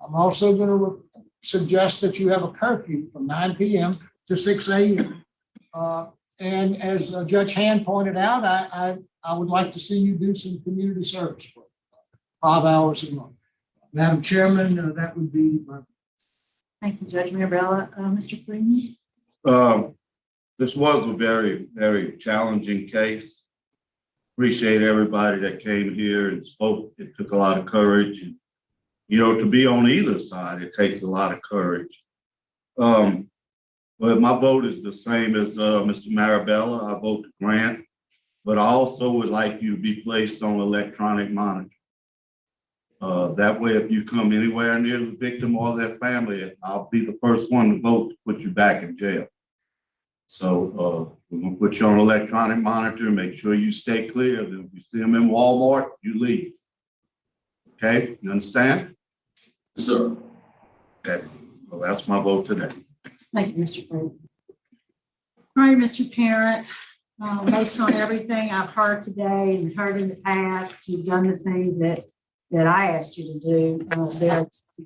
[SPEAKER 6] I'm also going to suggest that you have a curfew from 9 p.m. to 6 a.m. And as Judge Hand pointed out, I would like to see you do some community service for 5 hours a month. Madam Chairman, that would be my.
[SPEAKER 1] Thank you, Judge Mirabella. Mr. Freeman?
[SPEAKER 8] This was a very, very challenging case. Appreciate everybody that came here and spoke. It took a lot of courage. And, to be on either side, it takes a lot of courage. But my vote is the same as Mr. Marabella. I vote to grant, but I also would like you to be placed on electronic monitor. That way, if you come anywhere near the victim or their family, I'll be the first one to vote to put you back in jail. So we're gonna put you on electronic monitor, make sure you stay clear. If you see them in Walmart, you leave. Okay, you understand?
[SPEAKER 5] Yes, sir.
[SPEAKER 8] Okay, well, that's my vote today.
[SPEAKER 1] Thank you, Mr. Freeman. All right, Mr. Parent, based on everything I've heard today and heard in the past, you've done the things that I asked you to do.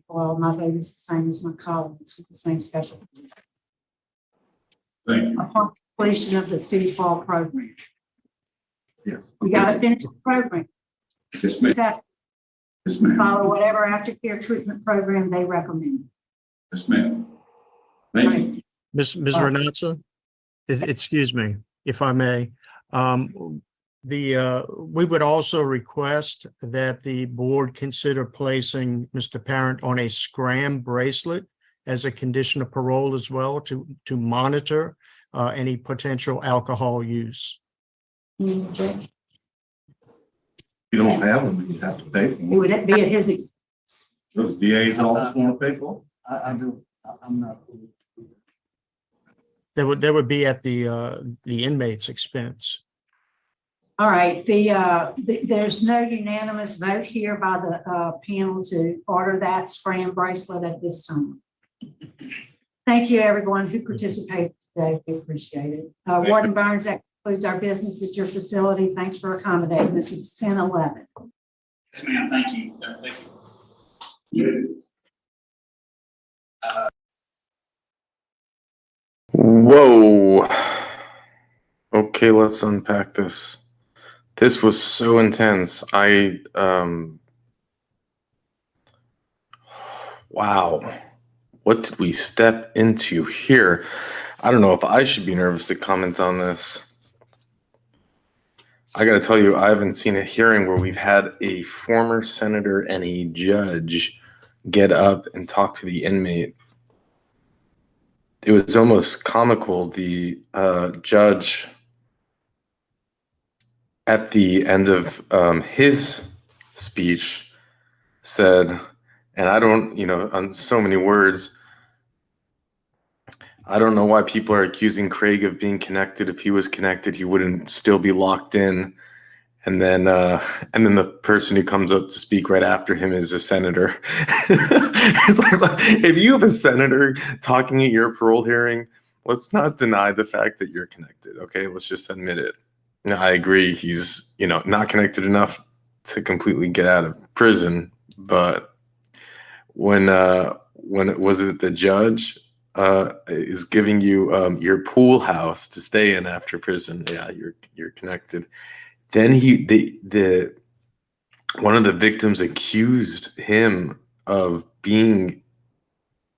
[SPEAKER 1] Well, my vote is the same as my colleagues with the same special.
[SPEAKER 5] Thank you.
[SPEAKER 1] Upon completion of the Steve Hall program,
[SPEAKER 8] Yes.
[SPEAKER 1] you got to finish the program.
[SPEAKER 5] Yes, ma'am.
[SPEAKER 1] Success,
[SPEAKER 5] Yes, ma'am.
[SPEAKER 1] follow whatever aftercare treatment program they recommend.
[SPEAKER 5] Yes, ma'am. Thank you.
[SPEAKER 11] Ms. Renata, excuse me, if I may. We would also request that the board consider placing Mr. Parent on a scram bracelet as a condition of parole as well to monitor any potential alcohol use.
[SPEAKER 8] You don't have them, you have to pay for them.
[SPEAKER 1] Would it be at his expense?
[SPEAKER 8] Those DA's office want to pay for them?
[SPEAKER 12] I do, I'm not.
[SPEAKER 11] That would be at the inmate's expense.
[SPEAKER 1] All right, there's no unanimous vote here by the panel to order that scram bracelet at this time. Thank you, everyone who participated today. We appreciate it. Warden Burns, that concludes our business at your facility. Thanks for accommodating us. It's 10:11.
[SPEAKER 4] Yes, ma'am, thank you.
[SPEAKER 2] Thank you.
[SPEAKER 13] Whoa. Okay, let's unpack this. This was so intense. Wow. What did we step into here? I don't know if I should be nervous to comment on this. I gotta tell you, I haven't seen a hearing where we've had a former senator and a judge get up and talk to the inmate. It was almost comical. The judge at the end of his speech said, and I don't, on so many words, I don't know why people are accusing Craig of being connected. If he was connected, he wouldn't still be locked in. And then the person who comes up to speak right after him is a senator. It's like, if you have a senator talking at your parole hearing, let's not deny the fact that you're connected. Okay, let's just admit it. Now, I agree he's not connected enough to completely get out of prison, but when it was it the judge is giving you your pool house to stay in after prison, yeah, you're connected. Then one of the victims accused him of being,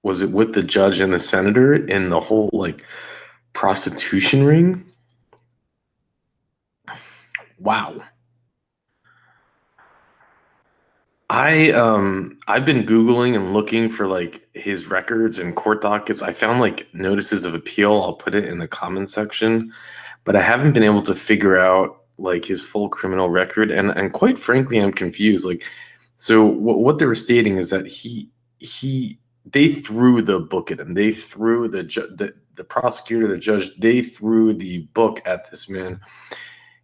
[SPEAKER 13] was it with the judge and the senator in the whole prostitution ring? Wow. I've been Googling and looking for his records and court dockets. I found notices of appeal. I'll put it in the comment section, but I haven't been able to figure out his full criminal record. And quite frankly, I'm confused. So what they were stating is that they threw the book at him. They threw the prosecutor, the judge, they threw the book at this man.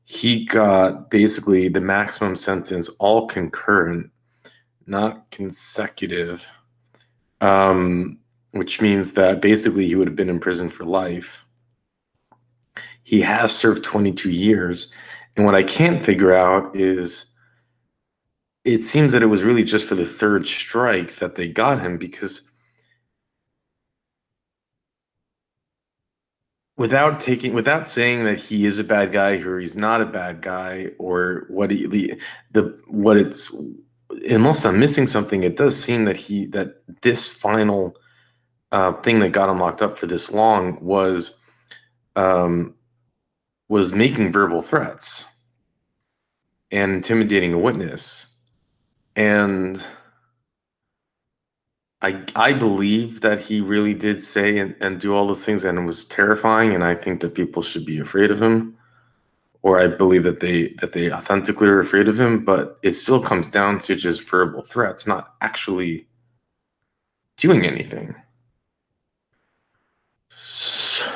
[SPEAKER 13] He got basically the maximum sentence, all concurrent, not consecutive, which means that basically he would have been in prison for life. He has served 22 years. And what I can't figure out is, it seems that it was really just for the third strike that they got him, because without saying that he is a bad guy or he's not a bad guy, or unless I'm missing something, it does seem that this final thing that got him locked up for this long was making verbal threats and intimidating a witness. And I believe that he really did say and do all those things, and it was terrifying, and I think that people should be afraid of him, or I believe that they authentically are afraid of him, but it still comes down to just verbal threats, not actually doing anything. So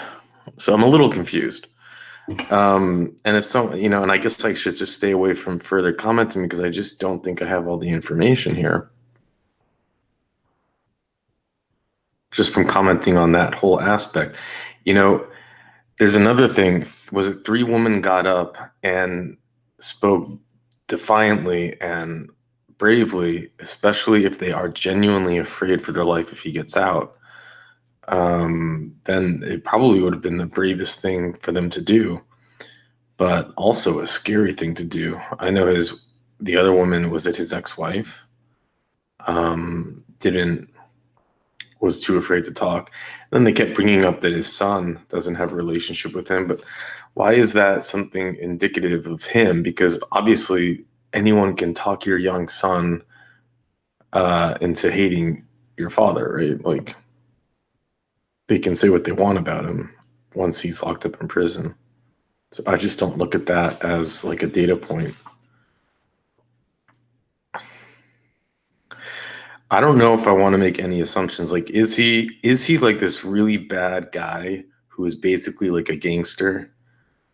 [SPEAKER 13] I'm a little confused. And if so, and I guess I should just stay away from further commenting, because I just don't think I have all the information here. Just from commenting on that whole aspect. There's another thing. Was it 3 women got up and spoke defiantly and bravely, especially if they are genuinely afraid for their life if he gets out? Then it probably would have been the bravest thing for them to do, but also a scary thing to do. I know the other woman, was it his ex-wife? Was too afraid to talk. Then they kept bringing up that his son doesn't have a relationship with him, but why is that something indicative of him? Because obviously anyone can talk your young son into hating your father, right? They can say what they want about him once he's locked up in prison. So I just don't look at that as a data point. I don't know if I want to make any assumptions. Like, is he like this really bad guy who is basically like a gangster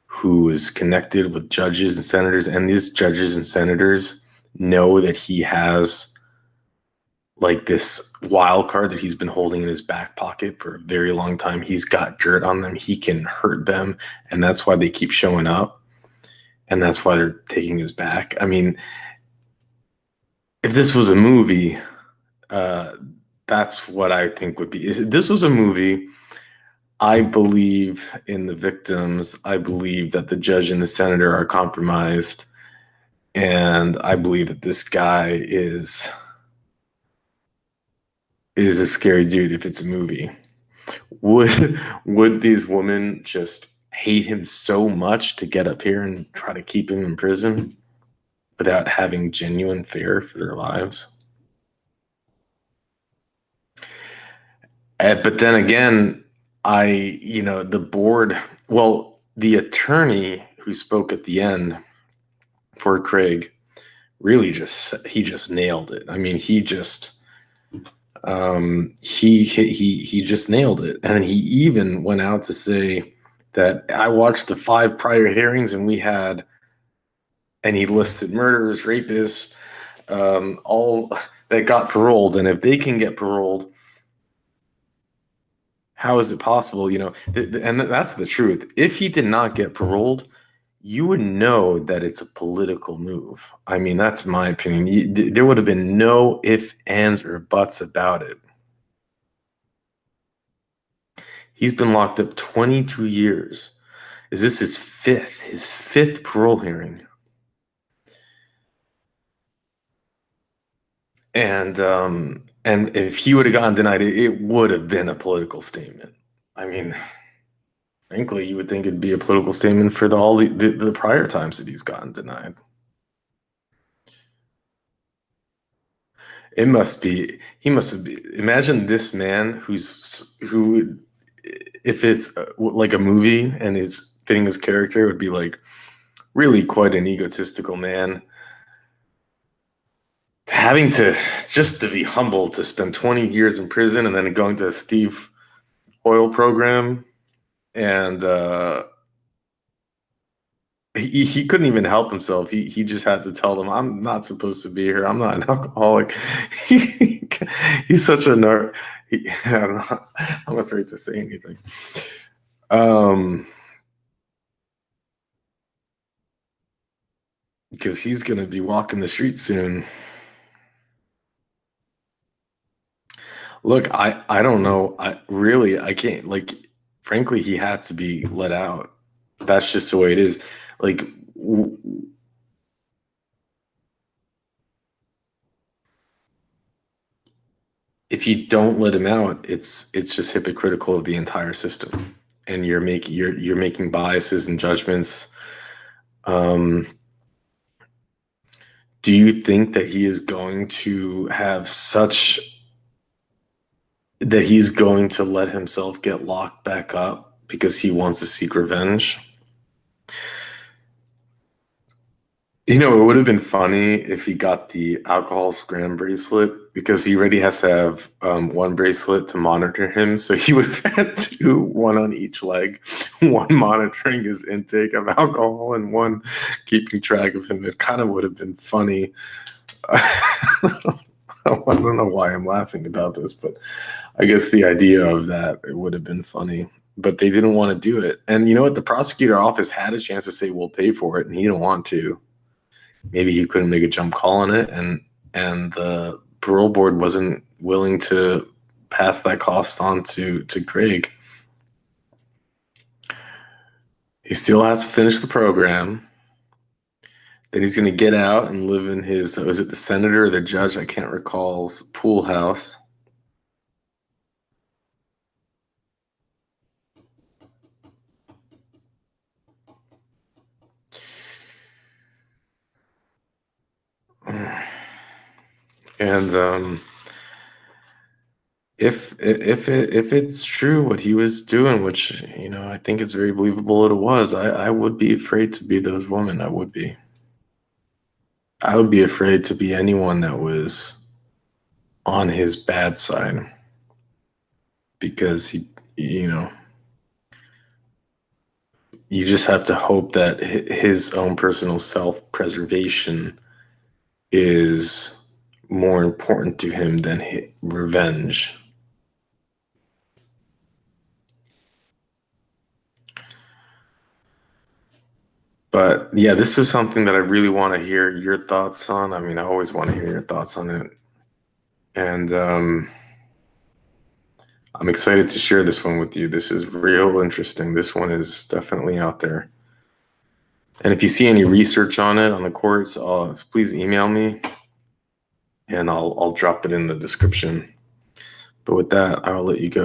[SPEAKER 13] who is connected with judges and senators, and these judges and senators know that he has like this wild card that he's been holding in his back pocket for a very long time. He's got dirt on them. He can hurt them, and that's why they keep showing up, and that's why they're taking his back. I mean, if this was a movie, that's what I think would be. If this was a movie, I believe in the victims. I believe that the judge and the senator are compromised, and I believe that this guy is a scary dude. If it's a movie, would these women just hate him so much to get up here and try to keep him in prison without having genuine fear for their lives? But then again, the board, well, the attorney who spoke at the end for Craig really just nailed it. I mean, he just nailed it. And he even went out to say that I watched the 5 prior hearings and and he listed murderers, rapists, all that got paroled. And if they can get paroled, how is it possible? And that's the truth. If he did not get paroled, you would know that it's a political move. I mean, that's my opinion. There would have been no ifs, ands, or buts about it. He's been locked up 22 years. Is this his fifth parole hearing? And if he would have gotten denied, it would have been a political statement. I mean, frankly, you would think it'd be a political statement for all the prior times that he's gotten denied. He must have been, imagine this man who, if it's like a movie and is fitting his character, would be like really quite an egotistical man. Having to be humble to spend 20 years in prison and then going to a Steve Hoyle program, and he couldn't even help himself. He just had to tell them, I'm not supposed to be here. I'm not an alcoholic. He's such a nerd. I'm afraid to say anything. Because he's going to be walking the street soon. Look, I don't know. I can't, like, frankly, he had to be let out. That's just the way it is. Like, if you don't let him out, it's just hypocritical of the entire system, and you're making biases and judgments. Do you think that he is going to have that he's going to let himself get locked back up because he wants to seek revenge? It would have been funny if he got the alcohol scram bracelet, because he already has to have one bracelet to monitor him. So he would have had 2, one on each leg, one monitoring his intake of alcohol and one keeping track of him. It kind of would have been funny. I don't know why I'm laughing about this, but I guess the idea of that, it would have been funny. But they didn't want to do it. And you know what? The prosecutor office had a chance to say, we'll pay for it, and he didn't want to. Maybe he couldn't make a jump call on it, and the parole board wasn't willing to pass that cost on to Craig. He still has to finish the program. Then he's going to get out and live in his, was it the senator or the judge? I can't recall's pool house. And if it's true what he was doing, which I think it's very believable it was, I would be afraid to be those women. I would be afraid to be anyone that was on his bad side, because he, you know, you just have to hope that his own personal self-preservation is more important to him than revenge. But yeah, this is something that I really want to hear your thoughts on. I mean, I always want to hear your thoughts on it. And I'm excited to share this one with you. This is real interesting. This one is definitely out there. And if you see any research on it, on the courts, please email me and I'll drop it in the description. But with that, I'll let you go.